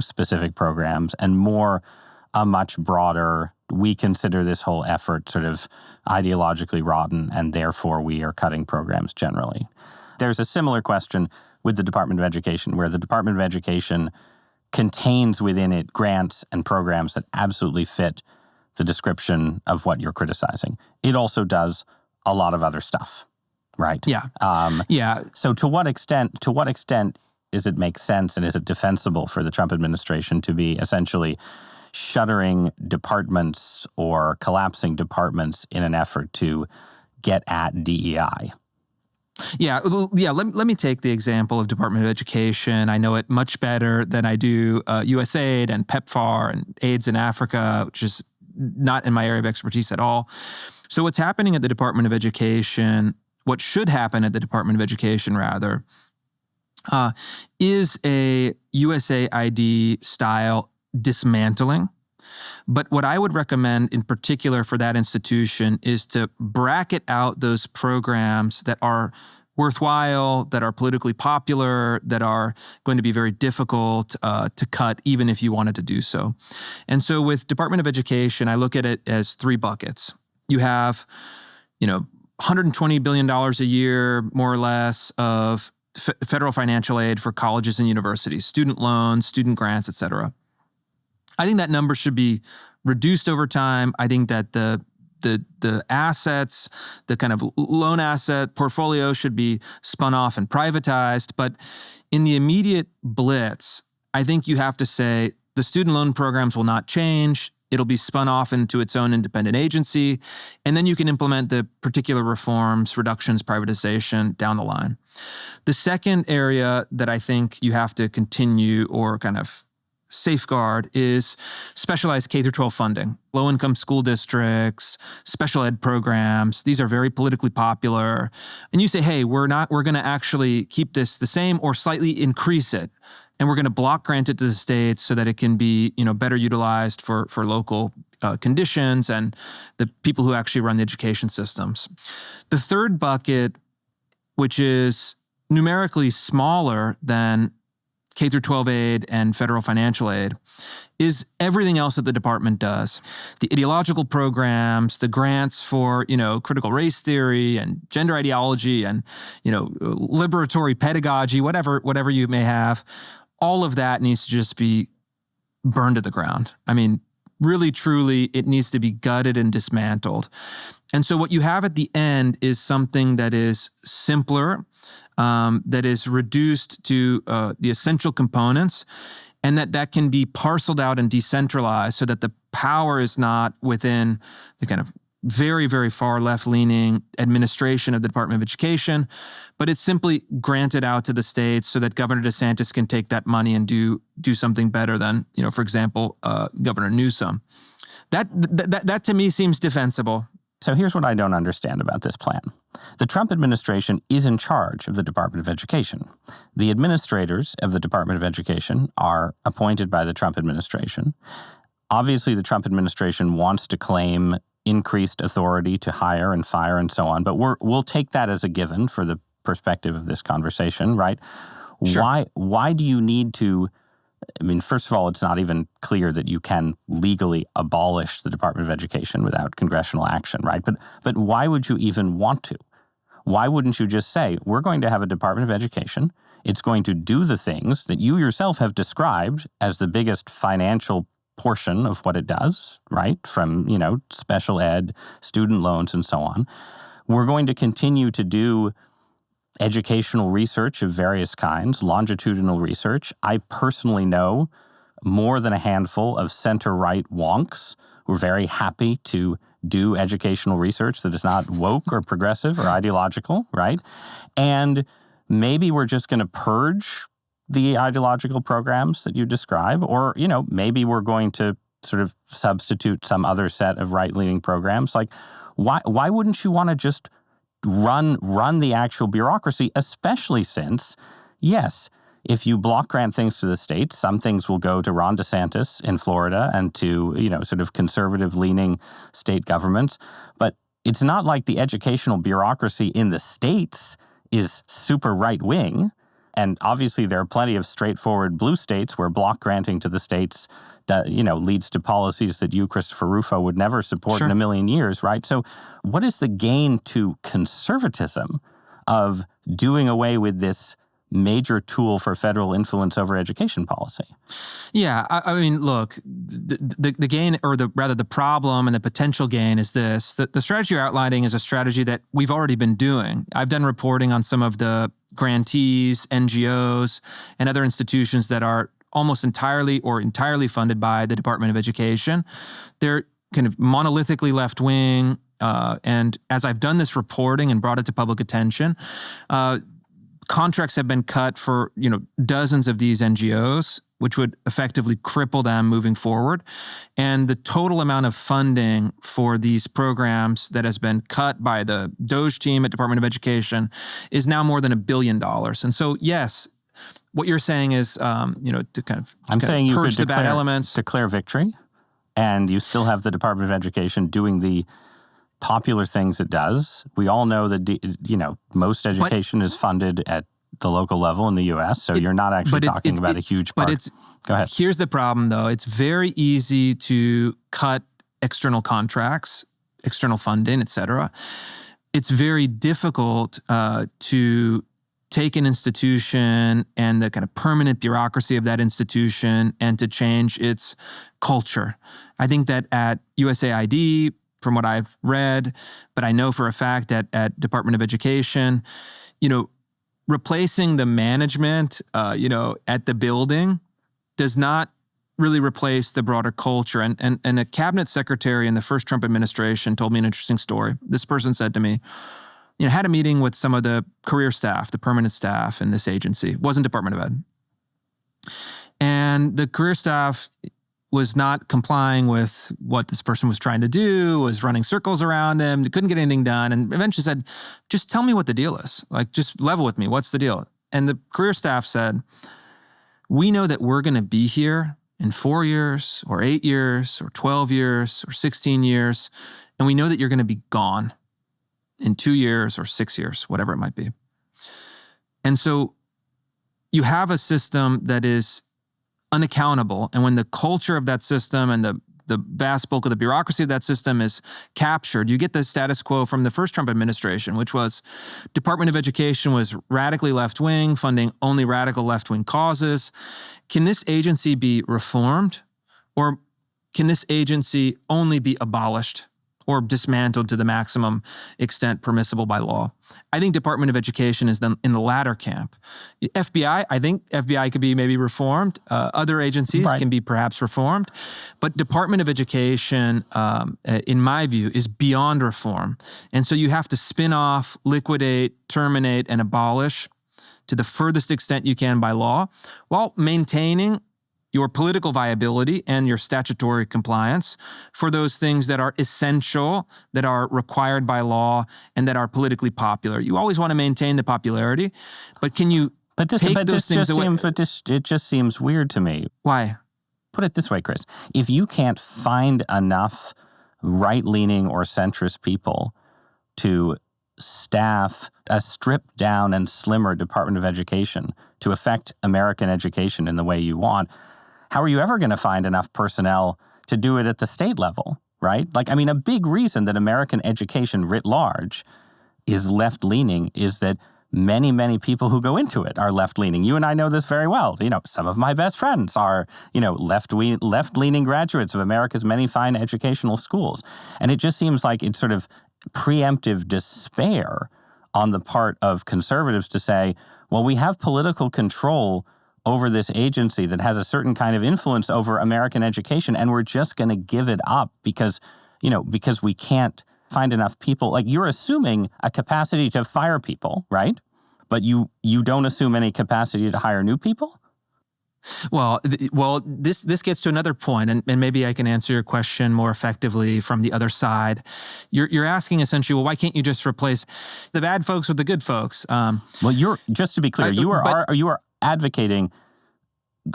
specific programs, and more a much broader, we consider this whole effort sort of ideologically rotten, and therefore we are cutting programs generally. There's a similar question with the Department of Education, where the Department of Education contains within it grants and programs that absolutely fit the description of what you're criticizing. It also does a lot of other stuff. Right. Yeah. So to what extent does it make sense, and is it defensible for the Trump administration to be essentially shuttering departments or collapsing departments in an effort to get at DEI? Yeah. Let me take the example of Department of Education. I know it much better than I do USAID and PEPFAR and AIDS in Africa, which is not in my area of expertise at all. So what's happening at the Department of Education, what should happen at the Department of Education, rather, is a USAID style dismantling. But what I would recommend in particular for that institution is to bracket out those programs that are worthwhile, that are politically popular, that are going to be very difficult to cut, even if you wanted to do so. And so with Department of Education, I look at it as three buckets. You have, $120 billion a year, more or less, of federal financial aid for colleges and universities, student loans, student grants, et cetera. I think that number should be reduced over time. I think that the assets, the kind of loan asset portfolio should be spun off and privatized. But in the immediate blitz, I think you have to say the student loan programs will not change. It'll be spun off into its own independent agency, and then you can implement the particular reforms, reductions, privatization down the line. The second area that I think you have to continue or kind of safeguard is specialized K-12 funding. Low-income school districts, special ed programs, these are very politically popular. And you say, hey, we're going to actually keep this the same or slightly increase it. And we're going to block grant it to the states so that it can be, better utilized for local conditions and the people who actually run the education systems. The third bucket, which is numerically smaller than K-12 aid and federal financial aid, is everything else that the department does. The ideological programs, the grants for, critical race theory and gender ideology and, liberatory pedagogy, whatever you may have. All of that needs to just be burned to the ground. I mean, really, truly, it needs to be gutted and dismantled. And so what you have at the end is something that is simpler, that is reduced to the essential components, and that can be parceled out and decentralized so that the power is not within the kind of very, very far left-leaning administration of the Department of Education, but it's simply granted out to the states so that Governor DeSantis can take that money and do something better than, for example, Governor Newsom. That to me seems defensible. So here's what I don't understand about this plan. The Trump administration is in charge of the Department of Education. The administrators of the Department of Education are appointed by the Trump administration. Obviously, the Trump administration wants to claim increased authority to hire and fire and so on, but we'll take that as a given for the perspective of this conversation, right? Sure. Why do you need to? I mean, first of all, it's not even clear that you can legally abolish the Department of Education without congressional action, right? But why would you even want to? Why wouldn't you just say, we're going to have a Department of Education, it's going to do the things that you yourself have described as the biggest financial portion of what it does, right? From, special ed, student loans, and so on. We're going to continue to do educational research of various kinds, longitudinal research. I personally know more than a handful of center-right wonks who are very happy to do educational research that is not woke or progressive or ideological, right? And maybe we're just going to purge the ideological programs that you describe, or, maybe we're going to sort of substitute some other set of right-leaning programs. Like, why wouldn't you want to just run the actual bureaucracy, especially since, yes, if you block grant things to the states, some things will go to Ron DeSantis in Florida and to, sort of conservative-leaning state governments. But it's not like the educational bureaucracy in the states is super right-wing. And obviously there are plenty of straightforward blue states where block granting to the states leads to policies that you, Christopher Rufo, would never support in a million years, right? So what is the gain to conservatism of doing away with this major tool for federal influence over education policy? Yeah, I mean, look, the gain, or the problem and the potential gain is this. The strategy you're outlining is a strategy that we've already been doing. I've done reporting on some of the grantees, NGOs, and other institutions that are almost entirely funded by the Department of Education. They're kind of monolithically left-wing, and as I've done this reporting and brought it to public attention, contracts have been cut for, dozens of these NGOs, which would effectively cripple them moving forward. And the total amount of funding for these programs that has been cut by the DOJ team at Department of Education is now more than $1 billion. And so, yes, what you're saying is, to kind of you purge could the bad elements. Declare victory, and you still have the Department of Education doing the popular things it does. We all know that, most education is funded at the local level in the U.S., so you're not actually talking about a huge part. Go ahead. Here's the problem, though. It's very easy to cut external contracts, external funding, et cetera. It's very difficult to take an institution and the kind of permanent bureaucracy of that institution and to change its culture. I think that at USAID, from what I've read, but I know for a fact that at Department of Education, replacing the management, at the building does not really replace the broader culture. And a cabinet secretary in the first Trump administration told me an interesting story. This person said to me, had a meeting with some of the career staff, the permanent staff in this agency. It wasn't Department of Ed. And the career staff was not complying with what this person was trying to do, was running circles around him, couldn't get anything done, and eventually said, just tell me what the deal is. Like, just level with me. What's the deal? And the career staff said, we know that we're going to be here in 4 years or 8 years or 12 years or 16 years, and we know that you're going to be gone in 2 years or 6 years, whatever it might be. And so you have a system that is unaccountable. And when the culture of that system and the vast bulk of the bureaucracy of that system is captured, you get the status quo from the first Trump administration, which was Department of Education was radically left-wing, funding only radical left-wing causes. Can this agency be reformed? Or can this agency only be abolished or dismantled to the maximum extent permissible by law? I think Department of Education is in the latter camp. FBI, I think FBI could be maybe reformed. Other agencies can be perhaps reformed. But Department of Education, in my view, is beyond reform. And so you have to spin off, liquidate, terminate, and abolish to the furthest extent you can by law, while maintaining your political viability and your statutory compliance for those things that are essential, that are required by law, and that are politically popular. You always want to maintain the popularity, but can you take those things away? It just seems weird to me. Why? Put it this way, Chris. If you can't find enough right-leaning or centrist people to staff a stripped down and slimmer Department of Education to affect American education in the way you want, how are you ever going to find enough personnel to do it at the state level, right? A big reason that American education writ large is left-leaning is that many, many people who go into it are left-leaning. You and I know this very well. Some of my best friends are, left-leaning graduates of America's many fine educational schools. And it just seems like it's sort of preemptive despair on the part of conservatives to say, well, we have political control over this agency that has a certain kind of influence over American education, and we're just going to give it up because we can't find enough people. Like, you're assuming a capacity to fire people, right? but you don't assume any capacity to hire new people? Well, this gets to another point, and maybe I can answer your question more effectively from the other side. You're asking essentially, well, why can't you just replace the bad folks with the good folks? Well, just to be clear, you are advocating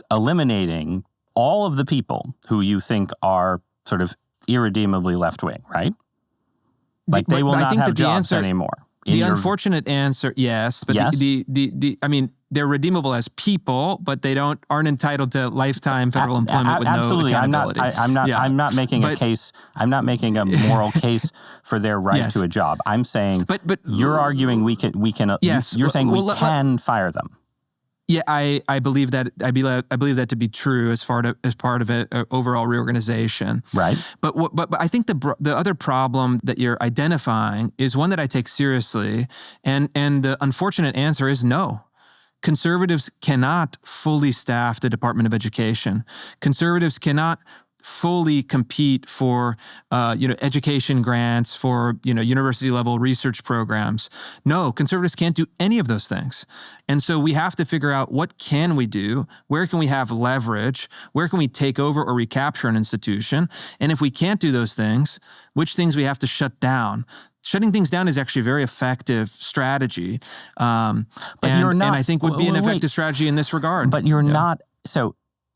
eliminating all of the people who you think are sort of irredeemably left-wing, right? Like they will not have jobs anymore. The unfortunate answer, yes, but yes? I mean, they're redeemable as people, but they aren't entitled to lifetime federal employment with absolutely. no accountability. I'm not making a case. I'm not making a moral case for their right to a job. I'm saying, but you're arguing we can. Yes, you're saying we can fire them. Yeah, I believe that. I believe that to be true as part of an overall reorganization. Right. But I think the other problem that you're identifying is one that I take seriously, and the unfortunate answer is no. Conservatives cannot fully staff the Department of Education. Conservatives cannot fully compete for education grants, for university level research programs. No, conservatives can't do any of those things. And so we have to figure out, what can we do? Where can we have leverage? Where can we take over or recapture an institution? And if we can't do those things, which things we have to shut down? Shutting things down is actually a very effective strategy. And I think would be an effective strategy in this regard. But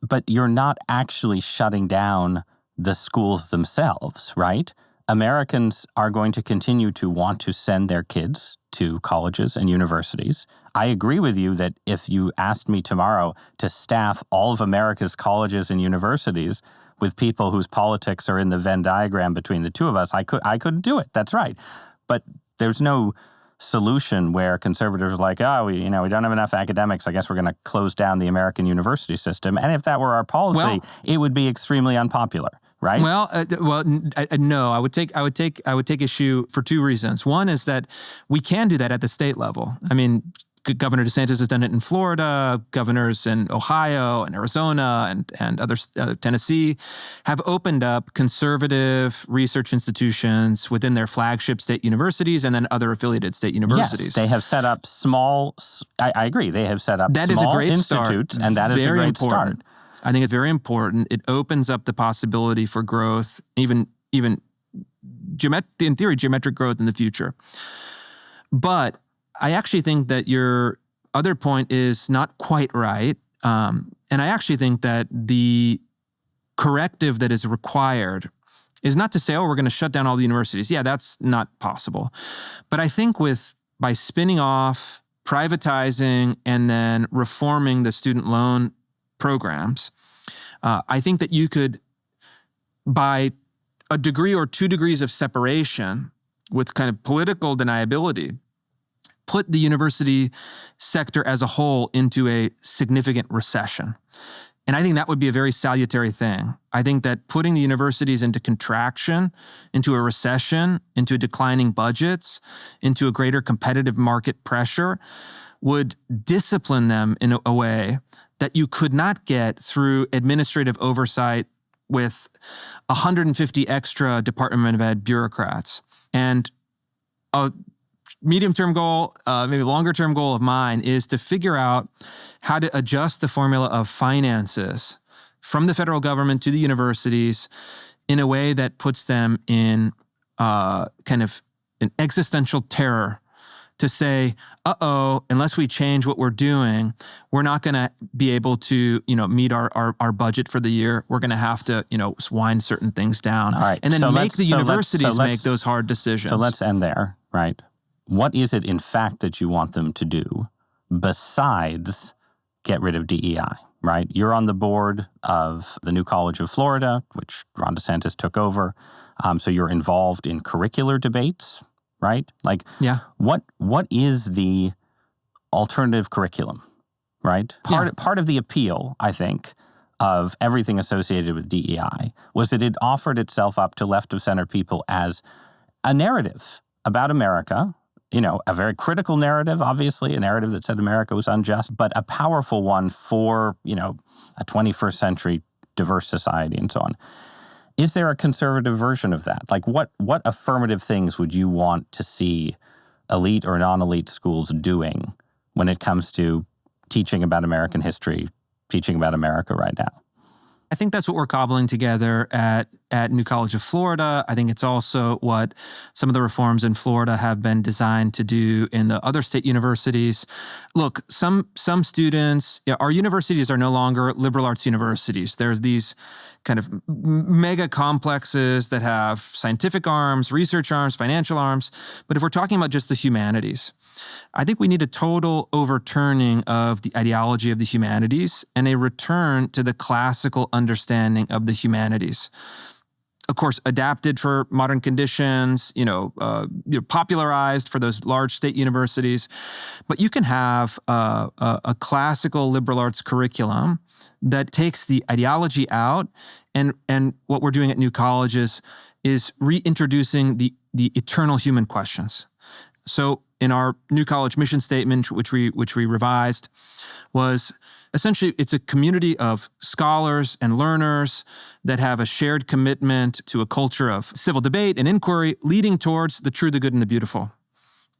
But you're not actually shutting down the schools themselves, right? Americans are going to continue to want to send their kids to colleges and universities. I agree with you that if you asked me tomorrow to staff all of America's colleges and universities with people whose politics are in the Venn diagram between the two of us, I couldn't do it. That's right. But there's no solution where conservatives are like, we don't have enough academics. I guess we're going to close down the American university system. And if that were our policy, it would be extremely unpopular, right? No. I would take issue for two reasons. One is that we can do that at the state level. I mean, Governor DeSantis has done it in Florida. Governors in Ohio and Arizona and others, Tennessee, have opened up conservative research institutions within their flagship state universities and then other affiliated state universities. Yes, they have set up small. I agree. They have set up small institutes, and that is a great start. I think it's very important. It opens up the possibility for growth, even in theory, geometric growth in the future. But I actually think that your other point is not quite right. And I actually think that the corrective that is required is not to say, we're going to shut down all the universities. Yeah, that's not possible. But I think by spinning off, privatizing, and then reforming the student loan programs, I think that you could, by a degree or 2 degrees of separation with kind of political deniability, put the university sector as a whole into a significant recession. And I think that would be a very salutary thing. I think that putting the universities into contraction, into a recession, into declining budgets, into a greater competitive market pressure would discipline them in a way that you could not get through administrative oversight with 150 extra Department of Ed bureaucrats. And a medium-term goal, maybe longer-term goal of mine is to figure out how to adjust the formula of finances from the federal government to the universities in a way that puts them in kind of an existential terror to say, unless we change what we're doing, we're not going to be able to, meet our budget for the year. We're going to have to, wind certain things down. All right. And then make the universities make those hard decisions. So let's end there, right? What is it, in fact, that you want them to do besides get rid of D.E.I., right? You're on the board of the new College of Florida, which Ron DeSantis took over. So you're involved in curricular debates, right? What is the alternative curriculum, right? Part of the appeal, I think, of everything associated with D.E.I. was that it offered itself up to left-of-center people as a narrative about America, a very critical narrative, obviously, a narrative that said America was unjust, but a powerful one for, a 21st century diverse society and so on. Is there a conservative version of that? Like what affirmative things would you want to see elite or non-elite schools doing when it comes to teaching about American history, teaching about America right now? I think that's what we're cobbling together at New College of Florida. I think it's also what some of the reforms in Florida have been designed to do in the other state universities. Look, some students, our universities are no longer liberal arts universities. There's these kind of mega complexes that have scientific arms, research arms, financial arms. But if we're talking about just the humanities, I think we need a total overturning of the ideology of the humanities and a return to the classical understanding of the humanities. Of course, adapted for modern conditions, popularized for those large state universities. But you can have a classical liberal arts curriculum that takes the ideology out, and what we're doing at New College is reintroducing the eternal human questions. So in our New College mission statement, which we revised, was essentially it's a community of scholars and learners that have a shared commitment to a culture of civil debate and inquiry leading towards the true, the good, and the beautiful,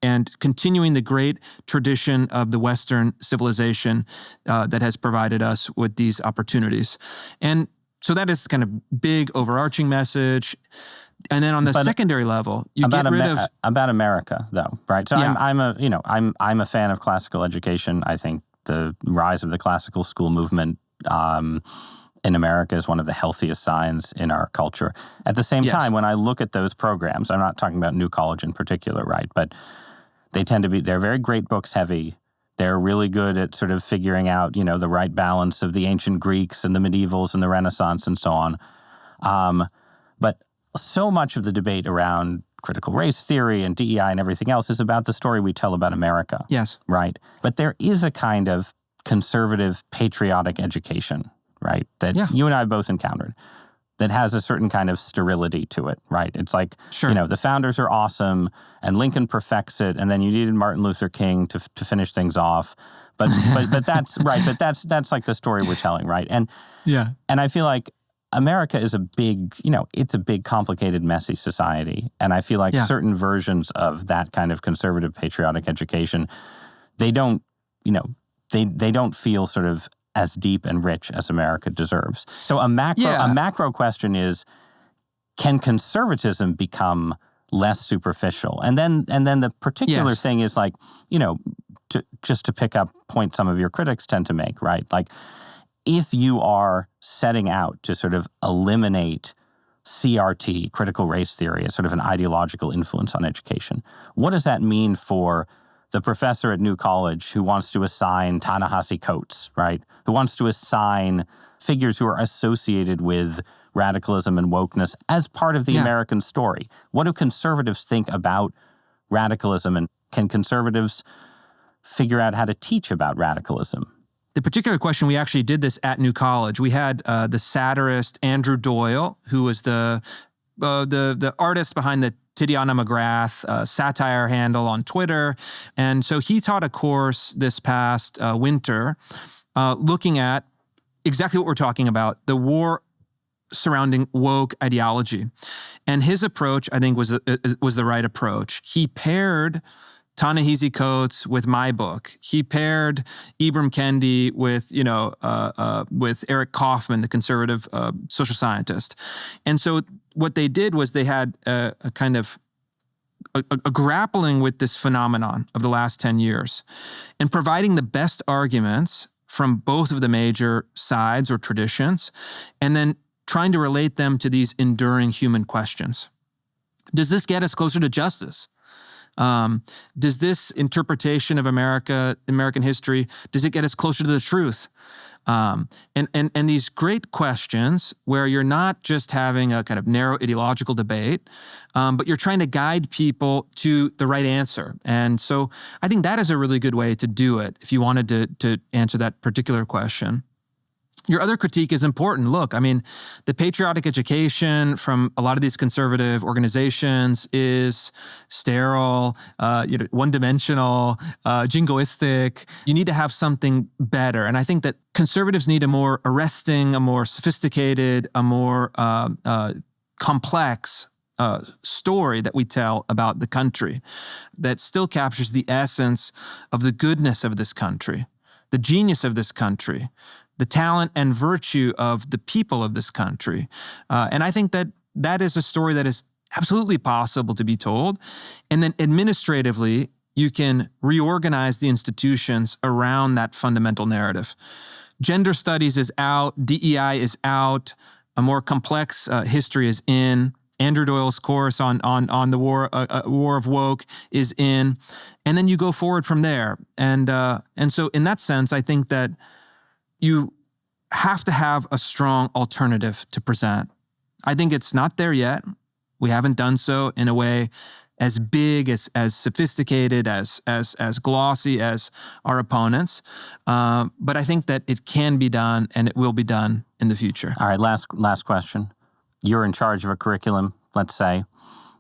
and continuing the great tradition of the Western civilization that has provided us with these opportunities. And so that is kind of big overarching message. And then on the secondary level, you get rid of about America, though, right? So yeah. I'm a fan of classical education. I think the rise of the classical school movement in America is one of the healthiest signs in our culture. At the same time, when I look at those programs, I'm not talking about New College in particular, right? But they're very great books heavy. They're really good at sort of figuring out, the right balance of the ancient Greeks and the medievals and the Renaissance and so on. But so much of the debate around critical race theory and D.E.I. and everything else is about the story we tell about America. Yes. Right? But there is a kind of conservative patriotic education, right, that you and I both encountered that has a certain kind of sterility to it, right? It's like, the founders are awesome and Lincoln perfects it, and then you needed Martin Luther King to finish things off. But that's right. But that's like the story we're telling, right? And I feel like America is a big, it's a big, complicated, messy society. And I feel like certain versions of that kind of conservative patriotic education, they don't feel sort of as deep and rich as America deserves. So a macro question is, can conservatism become less superficial? And then the particular thing is like, just to pick up point some of your critics tend to make, right? Like, if you are setting out to sort of eliminate CRT, critical race theory, as sort of an ideological influence on education, what does that mean for the professor at New College who wants to assign Ta-Nehisi Coates, right? Who wants to assign figures who are associated with radicalism and wokeness as part of the American story? What do conservatives think about radicalism, and can conservatives figure out how to teach about radicalism? The particular question, we actually did this at New College. We had the satirist Andrew Doyle, who was the artist behind the Titiana McGrath satire handle on Twitter. And so he taught a course this past winter looking at exactly what we're talking about, the war surrounding woke ideology. And his approach, I think, was the right approach. He paired Ta-Nehisi Coates with my book. He paired Ibram Kendi with Eric Kaufman, the conservative social scientist. And so what they did was they had a kind of a grappling with this phenomenon of the last 10 years and providing the best arguments from both of the major sides or traditions, and then trying to relate them to these enduring human questions. Does this get us closer to justice? Does this interpretation of American history, does it get us closer to the truth? And these great questions where you're not just having a kind of narrow ideological debate, but you're trying to guide people to the right answer. And so I think that is a really good way to do it if you wanted to answer that particular question. Your other critique is important. Look, I mean, the patriotic education from a lot of these conservative organizations is sterile, one-dimensional, jingoistic. You need to have something better. And I think that conservatives need a more arresting, a more sophisticated, a more complex story that we tell about the country that still captures the essence of the goodness of this country, the genius of this country, the talent and virtue of the people of this country. And I think that is a story that is absolutely possible to be told. And then administratively, you can reorganize the institutions around that fundamental narrative. Gender studies is out, DEI is out, a more complex history is in. Andrew Doyle's course on the war of woke is in, and then you go forward from there. And so in that sense, I think that you have to have a strong alternative to present. I think it's not there yet. We haven't done so in a way as big, as sophisticated, as glossy as our opponents. But I think that it can be done, and it will be done in the future. All right, last question. You're in charge of a curriculum, let's say.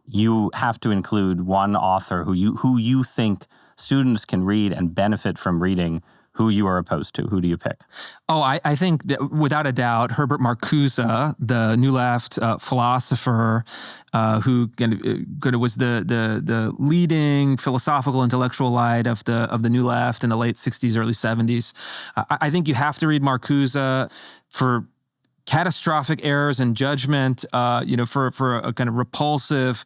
You have to include one author who you think students can read and benefit from reading. Who you are opposed to? Who do you pick? Oh, I think that without a doubt, Herbert Marcuse, the New Left philosopher, who was the leading philosophical intellectual light of the New Left in the late 60s, early 70s. I think you have to read Marcuse for catastrophic errors in judgment, for a kind of repulsive,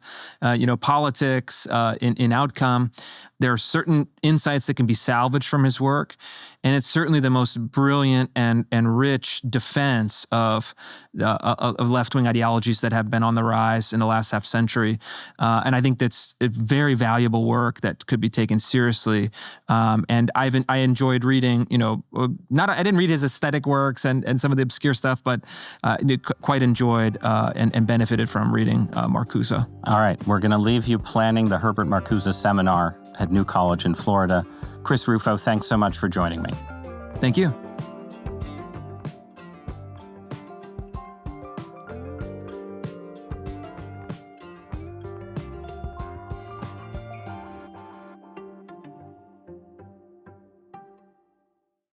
politics in outcome. There are certain insights that can be salvaged from his work, and it's certainly the most brilliant and rich defense of left-wing ideologies that have been on the rise in the last half century. And I think that's a very valuable work that could be taken seriously. And I enjoyed reading, I didn't read his aesthetic works and some of the obscure stuff, but quite enjoyed and benefited from reading Marcuse. All right, we're going to leave you planning the Herbert Marcuse seminar at New College in Florida. Chris Rufo, thanks so much for joining me. Thank you.